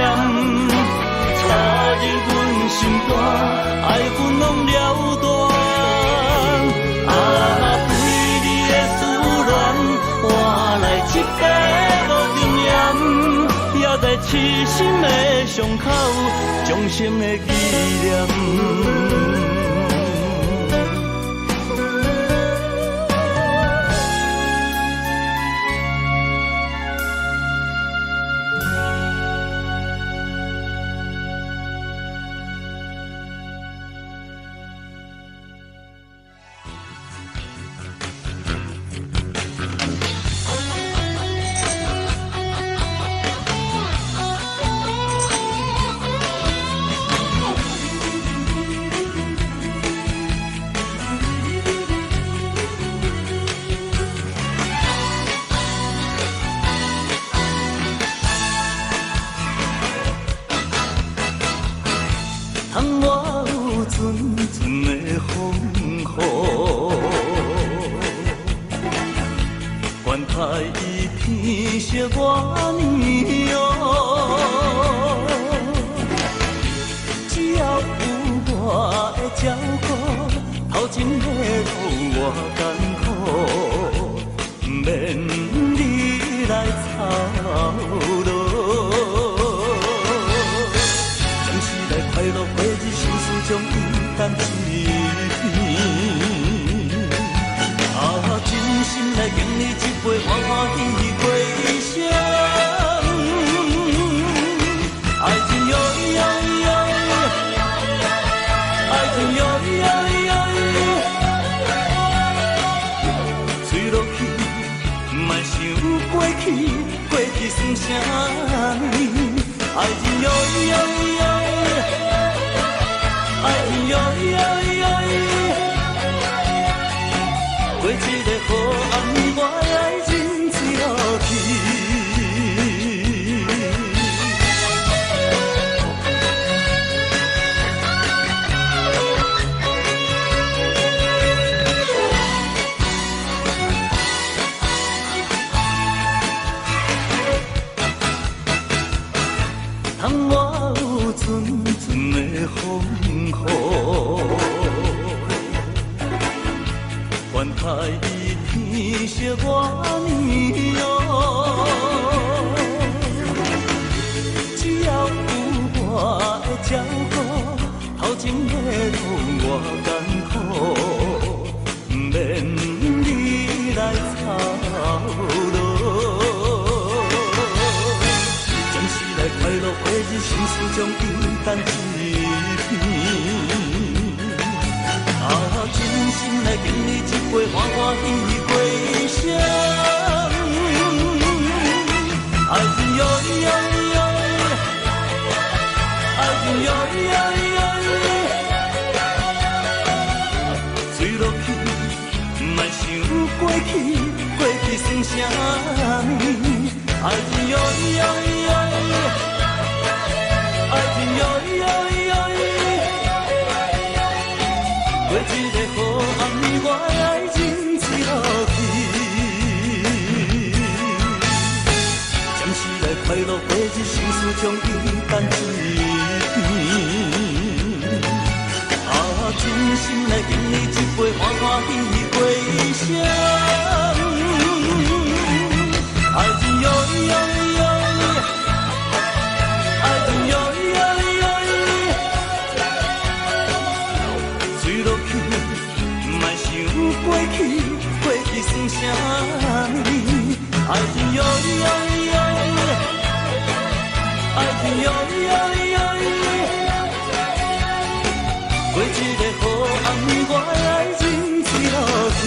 插入阮心肝，爱阮拢了断。换来一杯无情盐，也在痴心的伤口，终生的纪念。惜我年哦，只要有我的照顾，头前的路我艰苦，免你来操劳。暂时来快乐过日，心事将伊担一片。真心来敬你一杯，欢欢喜喜过一生。爱情哟哟哟，爱情哟哟哟，吹落去，莫想过去，过去算啥物？爱情哟哟哟，爱情哟哟哟。过一个好暗，我的爱情吹落去。窗外有阵阵的风雨。愿台伊天惜我年哦，只要有我的照顾，头前的路我艰苦，免你来操劳。暂时来快乐过日，心事将伊担一片。真心来敬你一杯，欢欢喜喜过一生。爱情哟哟哟，爱情哟哟哟，吹落去，莫想过去，过去算啥物？爱情哟哟哟，爱情哟哟哟。过一个好暗，我的爱情吹落去。暂时来快乐过日，心事将伊担一片。真心来敬你一杯，欢欢喜喜过一生。爱情哟哟哟，爱情哟哟哟。吹落去，莫想过去，过去算啥物？爱情哟哟哟，爱情哟哟哟，过一个好暗，我的爱情吹落去。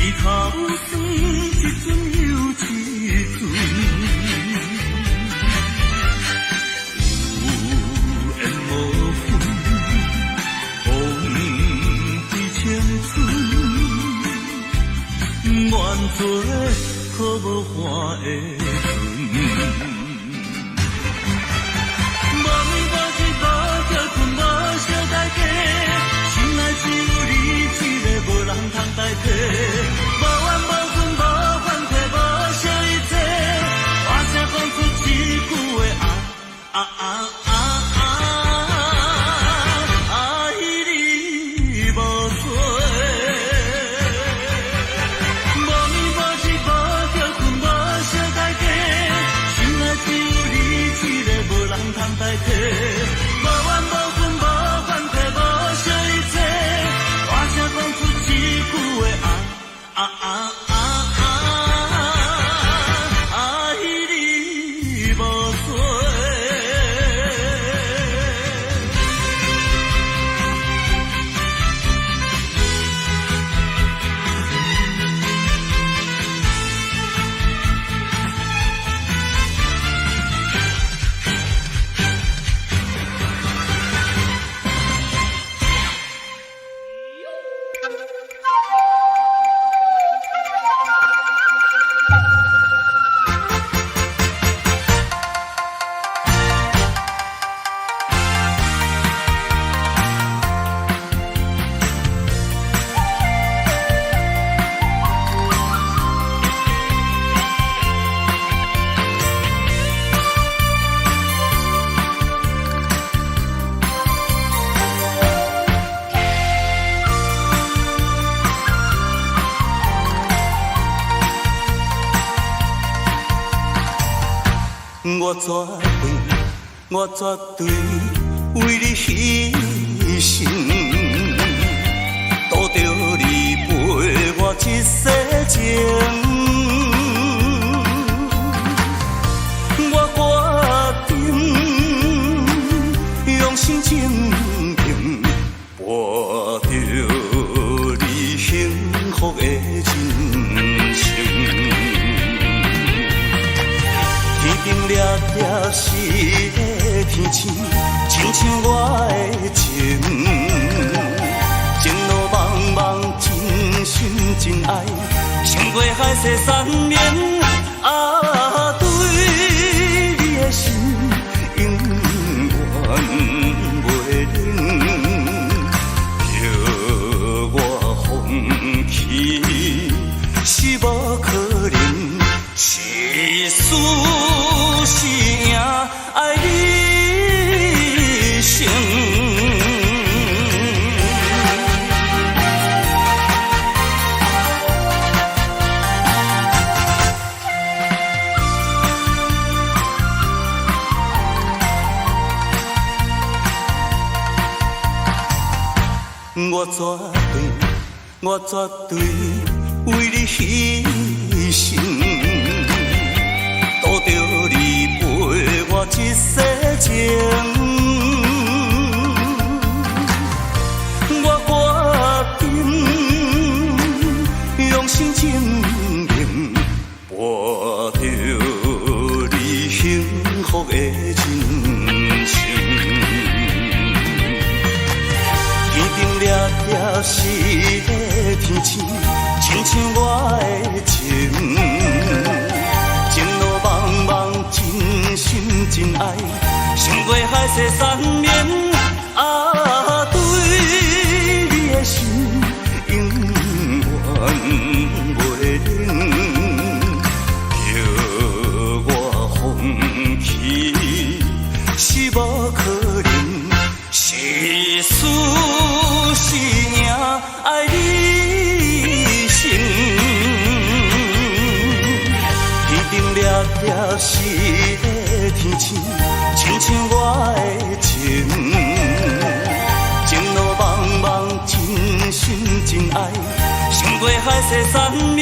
日头酸，一阵又一阵，有缘无分，风吹青春，愿做可无花的船。只有你一个，无人通代替。无怨无恨，无怨气，无惜一切。大声讲出一句话爱你无多。无眠无日，无着困，无相代替。心内只有你一个，无人通代替。无怨无恨，无怨气，无惜一切。讲出一句话爱你无多。我绝对为你牺牲，赌着你陪我一世情。我决定用心经营，博着你幸福的人生。天顶掠掠是个天星，亲像我的情。情路茫茫，真心真爱，胜过海誓山盟。对你的心永远袂冷，叫我放弃是无可能。是输是赢，爱你胜。我绝对为你牺牲。赌着你陪我一世情，我决定用心经营，博着你幸福的人生。天顶掠掠是个天星，亲像我的情。情路茫茫，真心真爱，胜过海誓山盟。对你的心永远袂冷，叫我放弃是无可能。是输是赢，爱你胜。掠掠是个天星，亲像我的情。情路茫茫，真心真爱，胜过海誓山盟。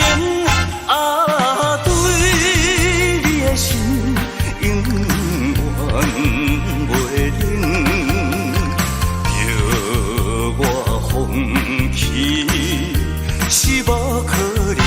对你的心永远袂冷，叫我放弃是无可能。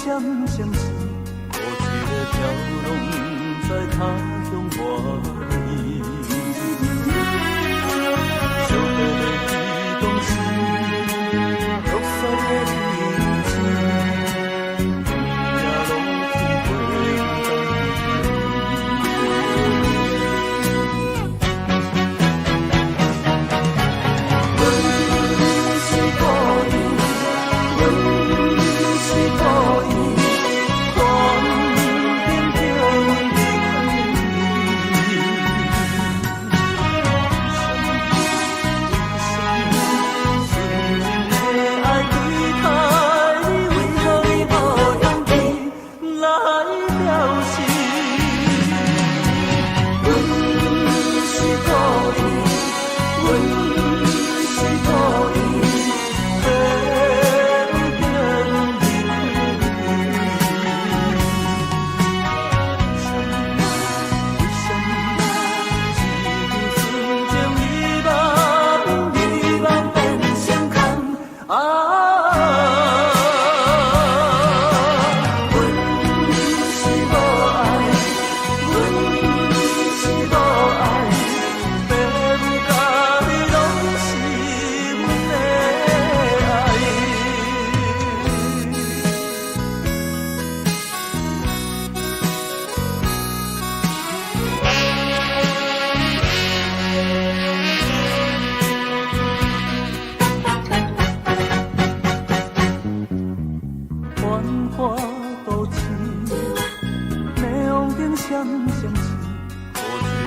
闪闪是，孤一个飘浪在他乡外。小白的伊当时，玉山的天星，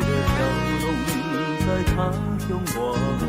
也拢去过冬。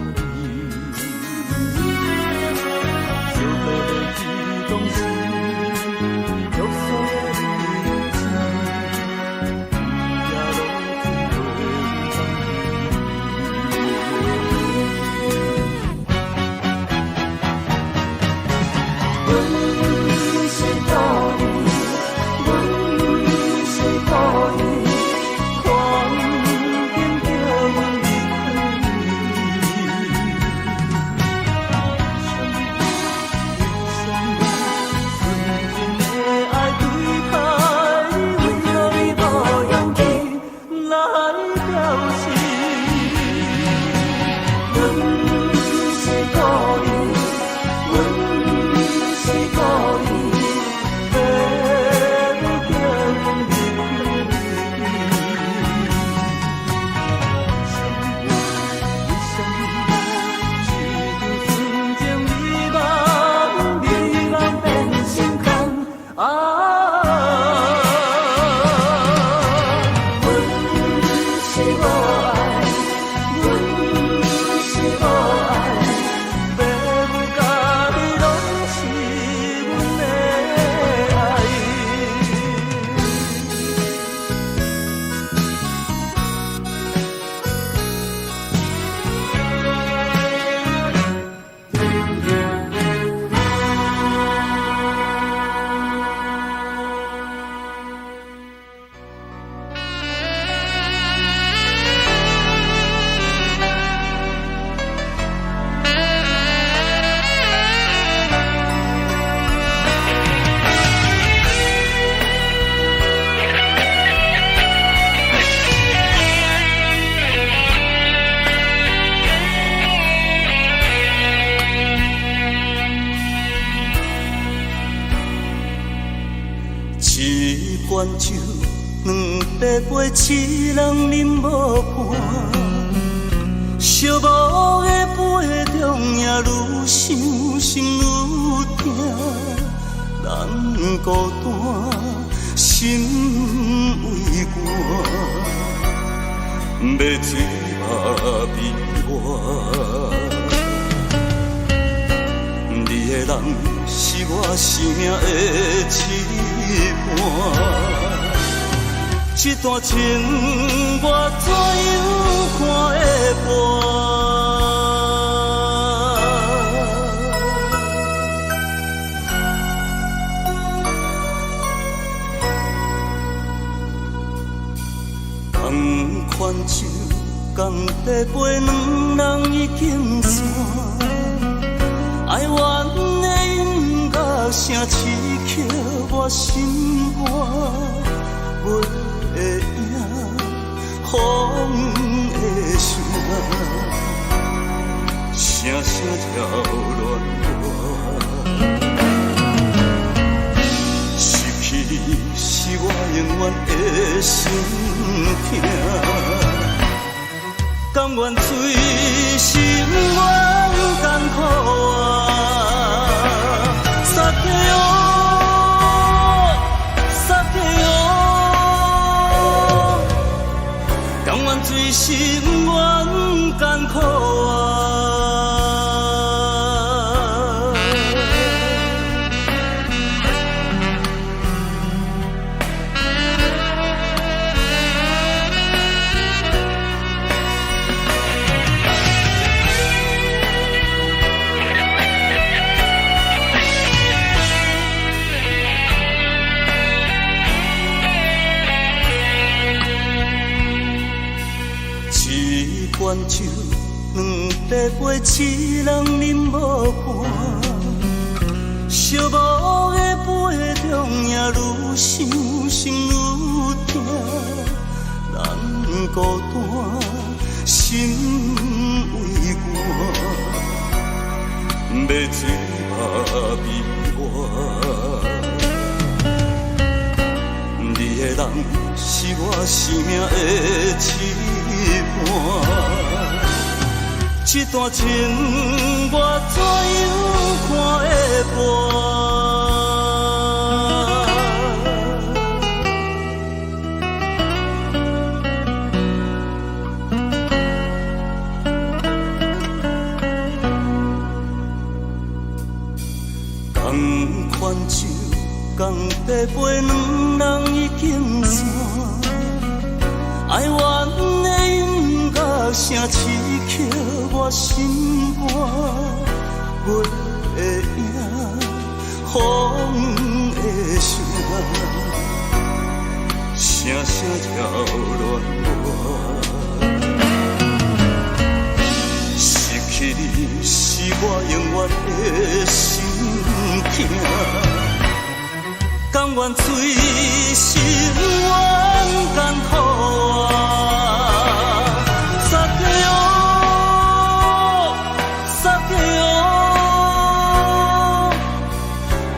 酒，两杯杯，七人饮无伴。寂寞的杯中，也愈想心愈痛，人孤单，心为寒，要醉也悲哀。你的人是我生命的羁绊。 这段情我怎样看会破？同款酒，同茶杯，两人已经散。哀怨的音乐声刺激我心肝，袂赢风的声，声声跳乱歌。失去是我永远的心痛。甘愿随心愿艰苦啊，撒给我，撒给我，甘愿随心愿艰苦啊。酒两块杯，七人饮无半，寂寞的杯中也愈想心愈痛，咱孤单心为寒，要醉嘛悲哀。你的人是我生命的一半。这段情我怎样看会半？同款酒，同茶杯，两人已经散。哀怨的音乐声刺激我心肝，袂赢风的声，声声跳乱歌。失去你是我永远的心痛。甘愿随心愿艰苦啊，撒给我，撒给我，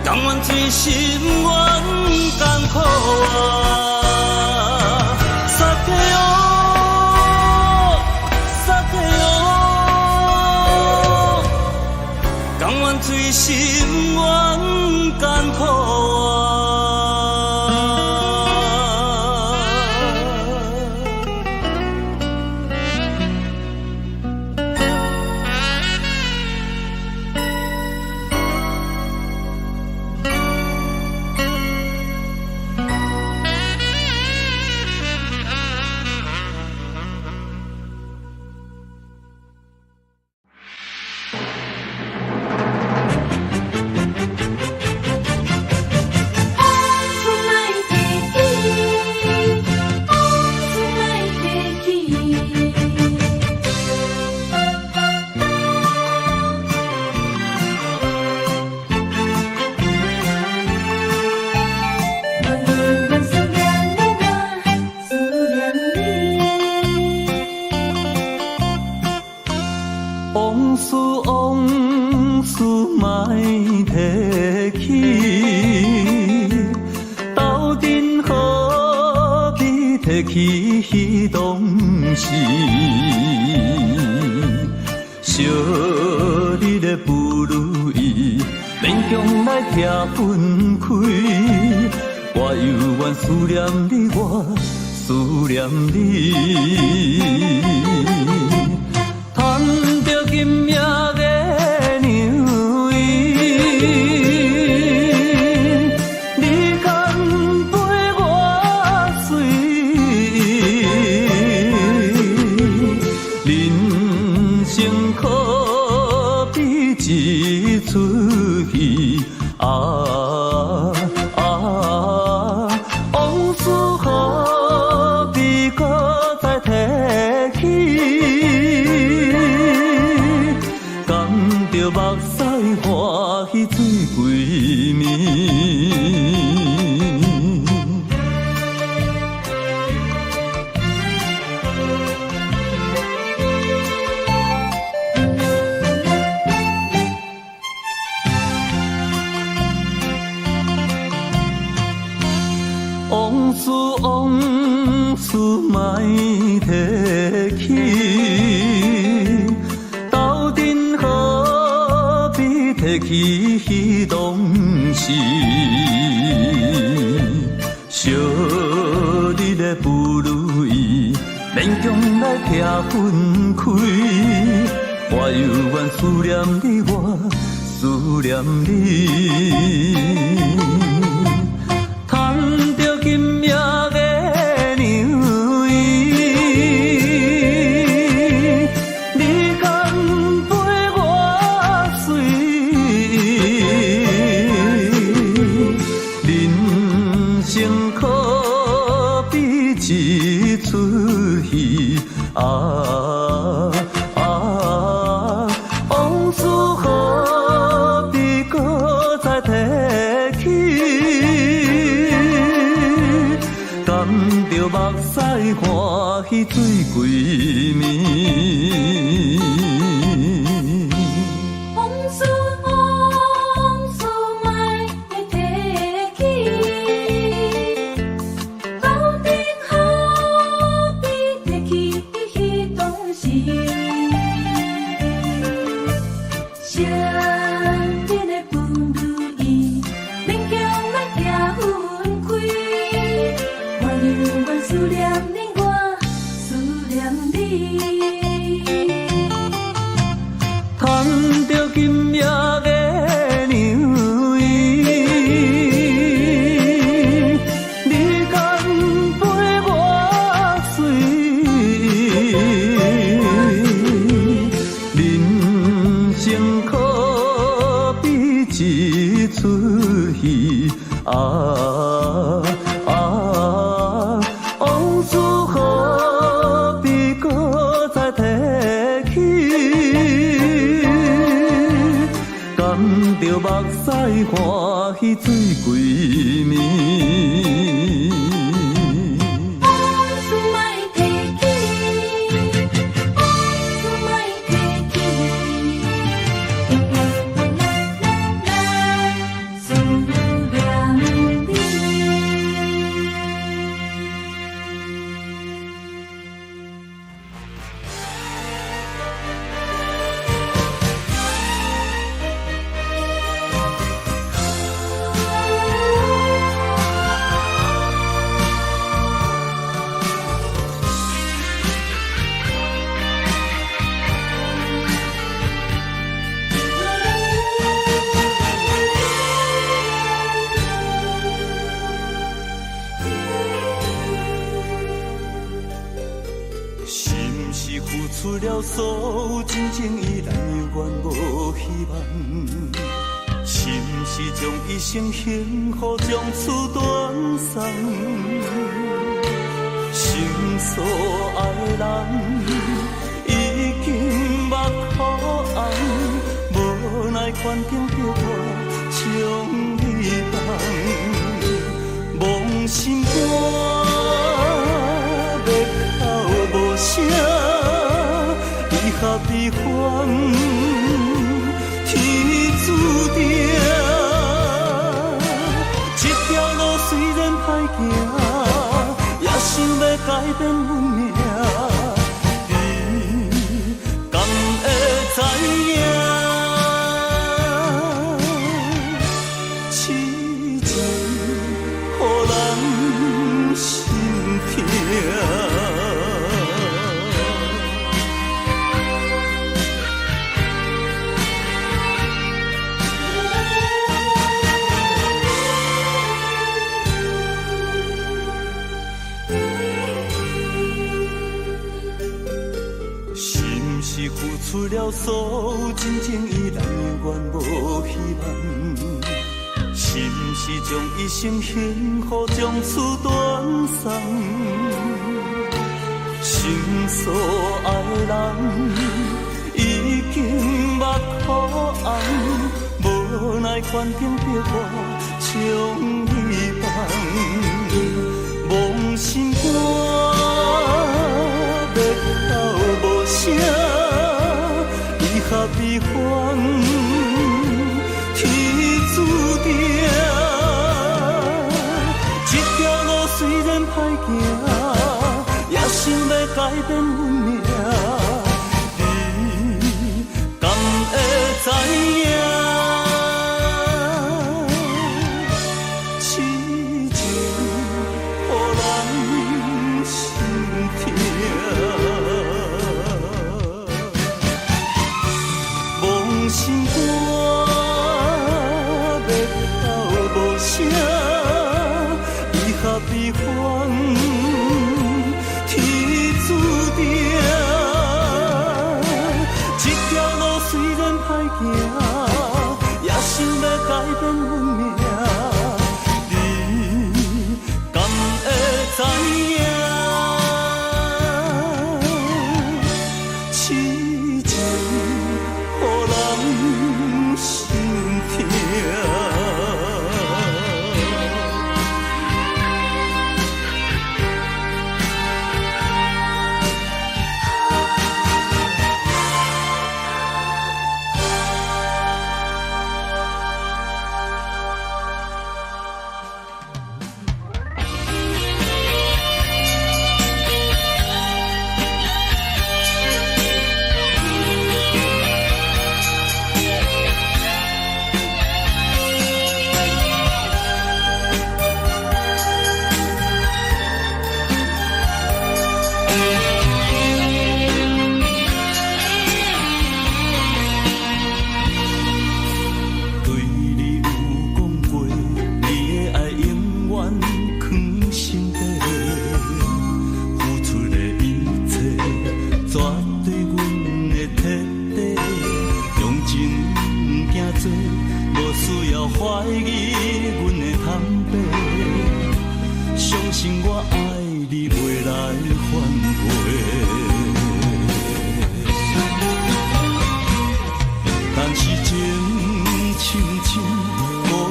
甘愿随心愿艰苦啊，撒给我，撒给我，甘愿随心愿艰苦啊。小日的不如意，勉强来拆分开。我犹原思念你，我思念你。赚着今夜的牛衣，你敢陪我睡？人生可比一出戏啊！往事何必搁再提起？甘着目屎欢喜醉归暝。事莫提起，斗阵何必提起彼当时？昔日的不如意，勉强来拆分开。我犹原思念你，我思念你。叹着今夜的娘伊，你敢陪我睡？人生可比一出戏啊！往事何必搁再提起？甘着目屎欢喜醉归暝。往事莫提起，斗阵何必提起彼当时？昔日的不如意，勉强来拆分开。我犹原思念你，我思念你。叹着今夜的娘伊，你敢陪我睡？人生可比一出戏啊！往事何必搁再提起？甘着目屎欢喜醉归暝。往事莫提起，往事莫提起，思念你。是不是付出了所有真情，依然犹原无希望？是不是将一生幸福从此断送？心所爱的人已经目眶红，无奈环境叫我将你放，梦心肝。无声，离合悲欢，天注定。这条路虽然歹行，也想要改变运命。你敢会知影？痴情予人心痛。是付出了所有真情，依然犹原无希望。是不是将一生幸福从此断送？心所爱的人已经目眶红，无奈环境逼我将你放，梦心肝要哭无声。合悲欢，天注定。这条路虽然歹行，想要改变运命，你敢会知影？痴情予人心痛，梦心肝要哭无声，离合悲欢。也想要改变运命，你敢会知影？痴情予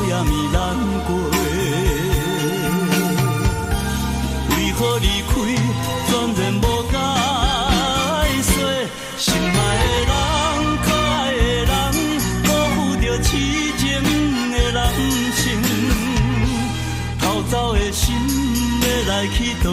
人心痛。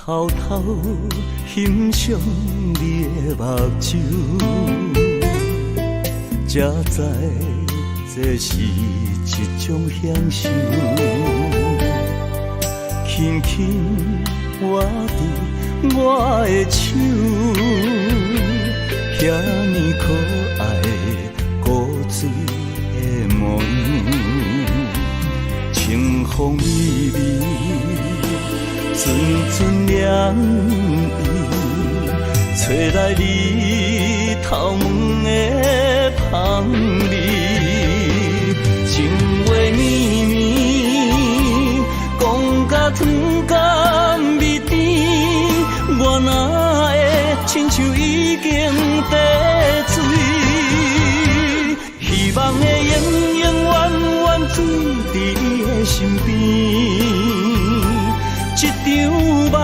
偷偷欣赏你的目睭，才知这是一种享受。轻轻握伫我的手，遐尼可爱古锥的模样，清风微微，阵阵凉意，吹来你头毛的香味，情话绵绵，讲甲汤甲味甜，我哪会亲像已经地醉？希望的永永远远水伫你的身边，一场梦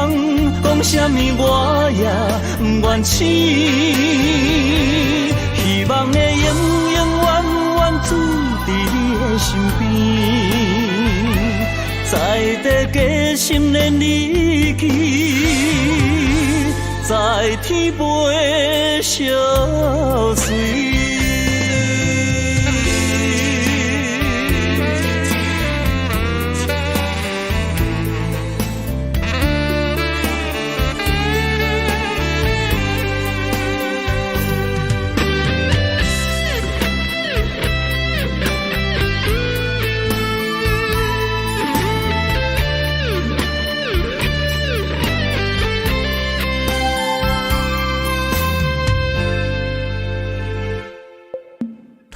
讲什么我也不愿醒。希望的永永远远水伫你的身边，在地加心连你去，在天陪相随。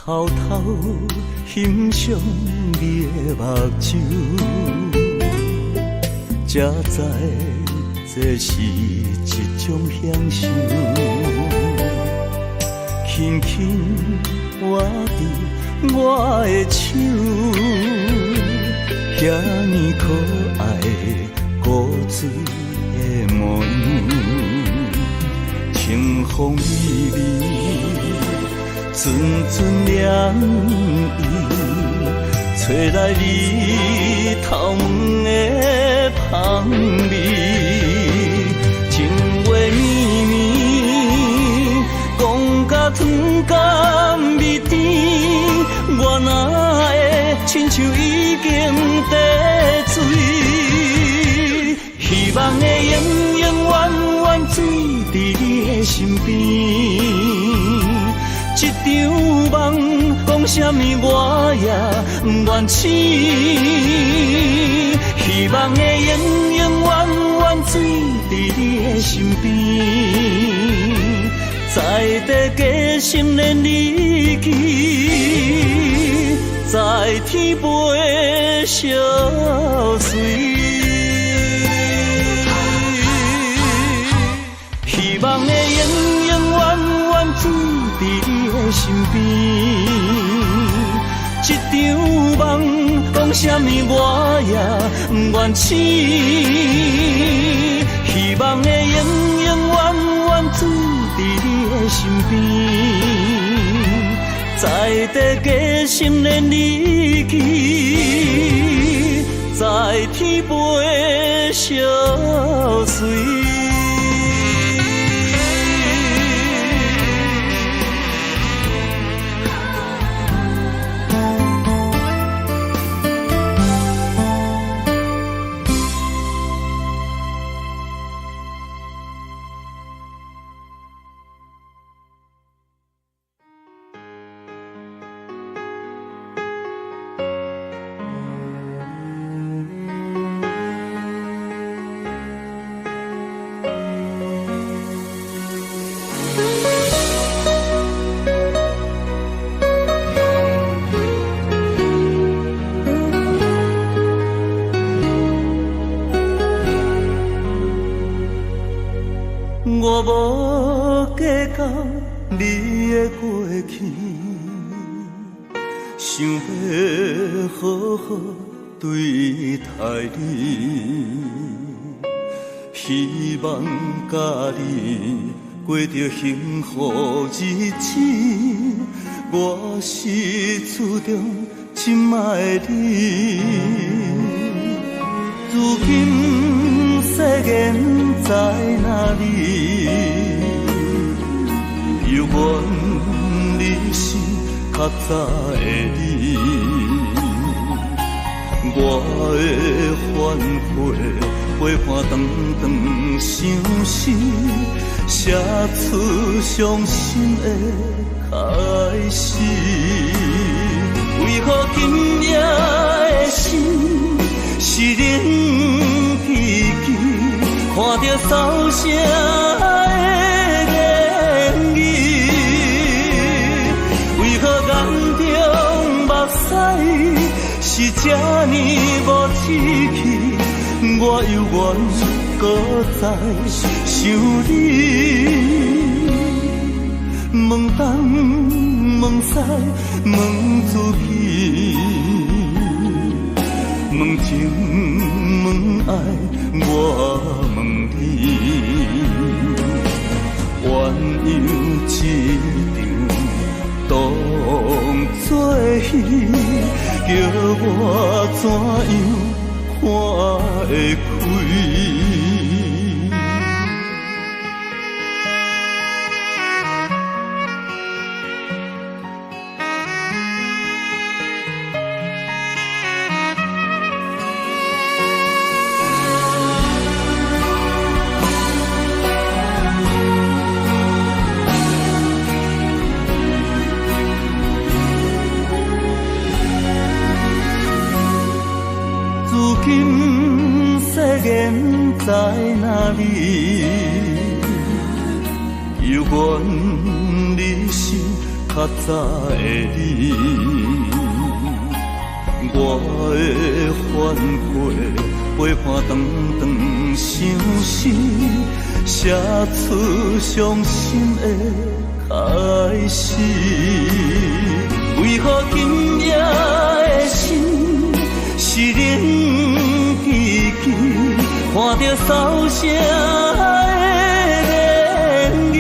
偷偷欣赏你的目睭，才知这是一种享受。轻轻握伫我的手，遐尼可爱古锥的模样，清风微微，阵阵凉意，吹来你头毛的香味，情话绵绵，讲甲汤甲味甜，我哪会亲像已经地醉？希望的永永远远水伫你的身边，一场梦讲什么我也不愿醒。希望的永永远远水伫你的身边，在地加心连你去，在天陪相随。希望的永永远远水伫你的身边，一场梦讲什么我也不愿醒。希望的永永远远水伫你的身边，在地加心连你去，在天陪相随。我无计较你的过去，想要好好对待你，希望甲你过着幸福日子。我是厝中真爱你，如今世缘在哪里？犹原你是较早的你，我的反悔，陪伴长长相思，写出伤心的开始。为何今夜的心是冷寂寂，看着扫声的言语？为何眼中目屎是这呢无志气？我犹原搁在想你，问东问西问自己，问情问爱我问你，鸳鸯一场当作戏，叫我怎样看会开？今世缘在哪里？犹原你是较早的你，我的反悔，陪伴长长相思，写出伤心的开始。为何今夜的心是冷寂寂，看着扫声的言语？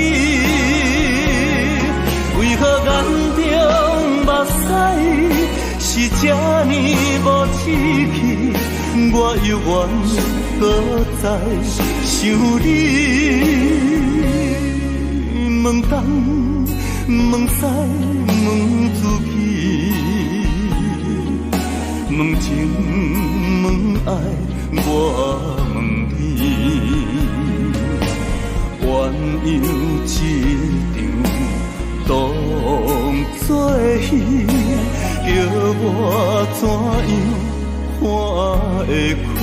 为何眼中目屎是这呢无志气？我犹原搁在想你，问东问西问自己，问情问爱我问你，鸳鸯一场当作戏，叫我怎样看会开？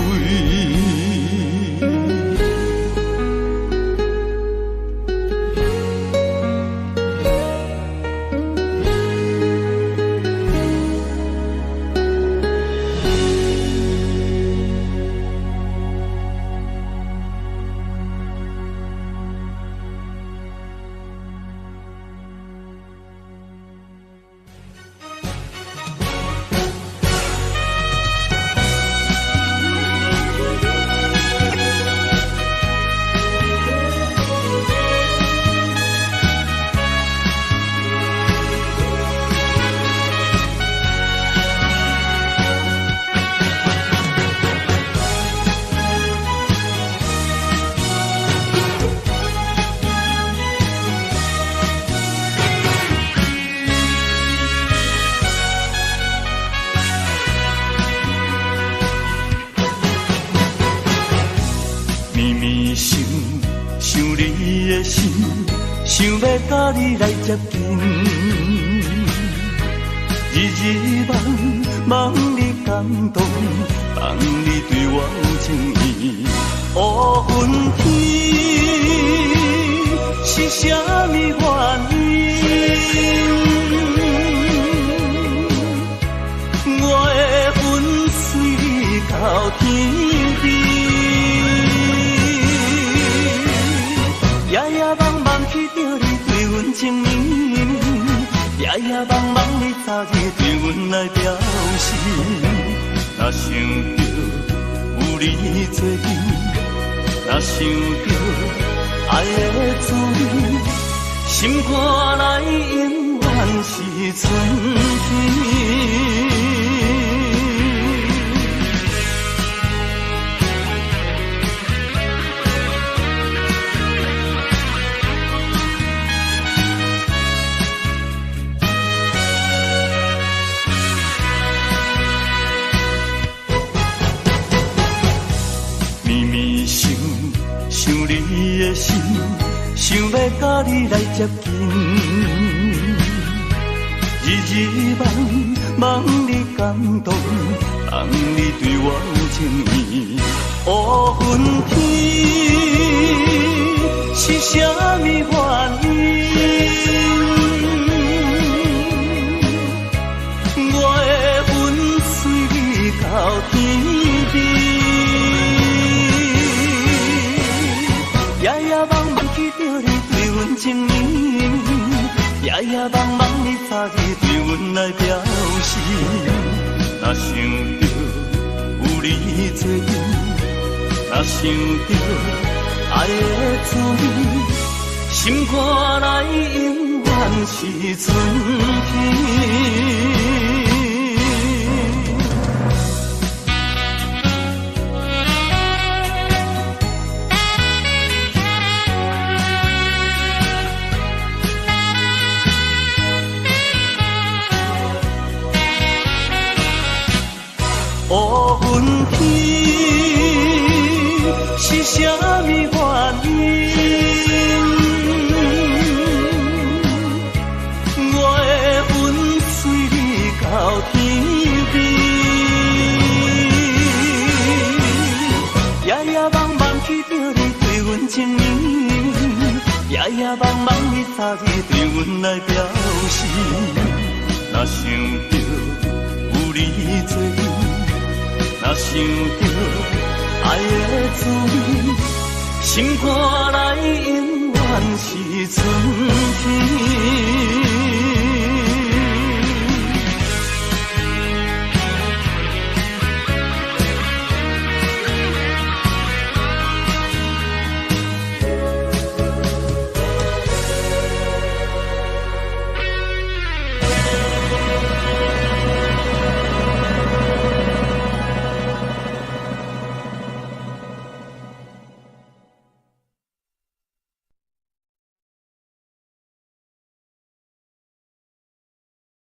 想你的心，想要甲你来接近，日日望你感动，望你对我有情意。乌云天是啥物原因？我的魂随你到天边。夜夜茫茫去着你对阮情意，夜夜茫茫你早日对阮来表示。若想着有你做阵，若想着爱的滋味，心肝内永远是春天。甲你来接近，日日梦梦你感动，梦你对我有情意。乌云天是啥物原因？我的魂随你到天边。夜夜梦梦记着你对阮情意，夜夜梦梦你早日对阮来表示。若想着有你作伴，若想着爱的滋味，心肝内永远是春天。乌云天是啥物原因？我的魂随你到天边。夜夜梦梦记着你对阮情意，夜夜梦梦你早日对阮来表示。若想着有你作伴，若想着爱的滋味，心肝内永远是春天。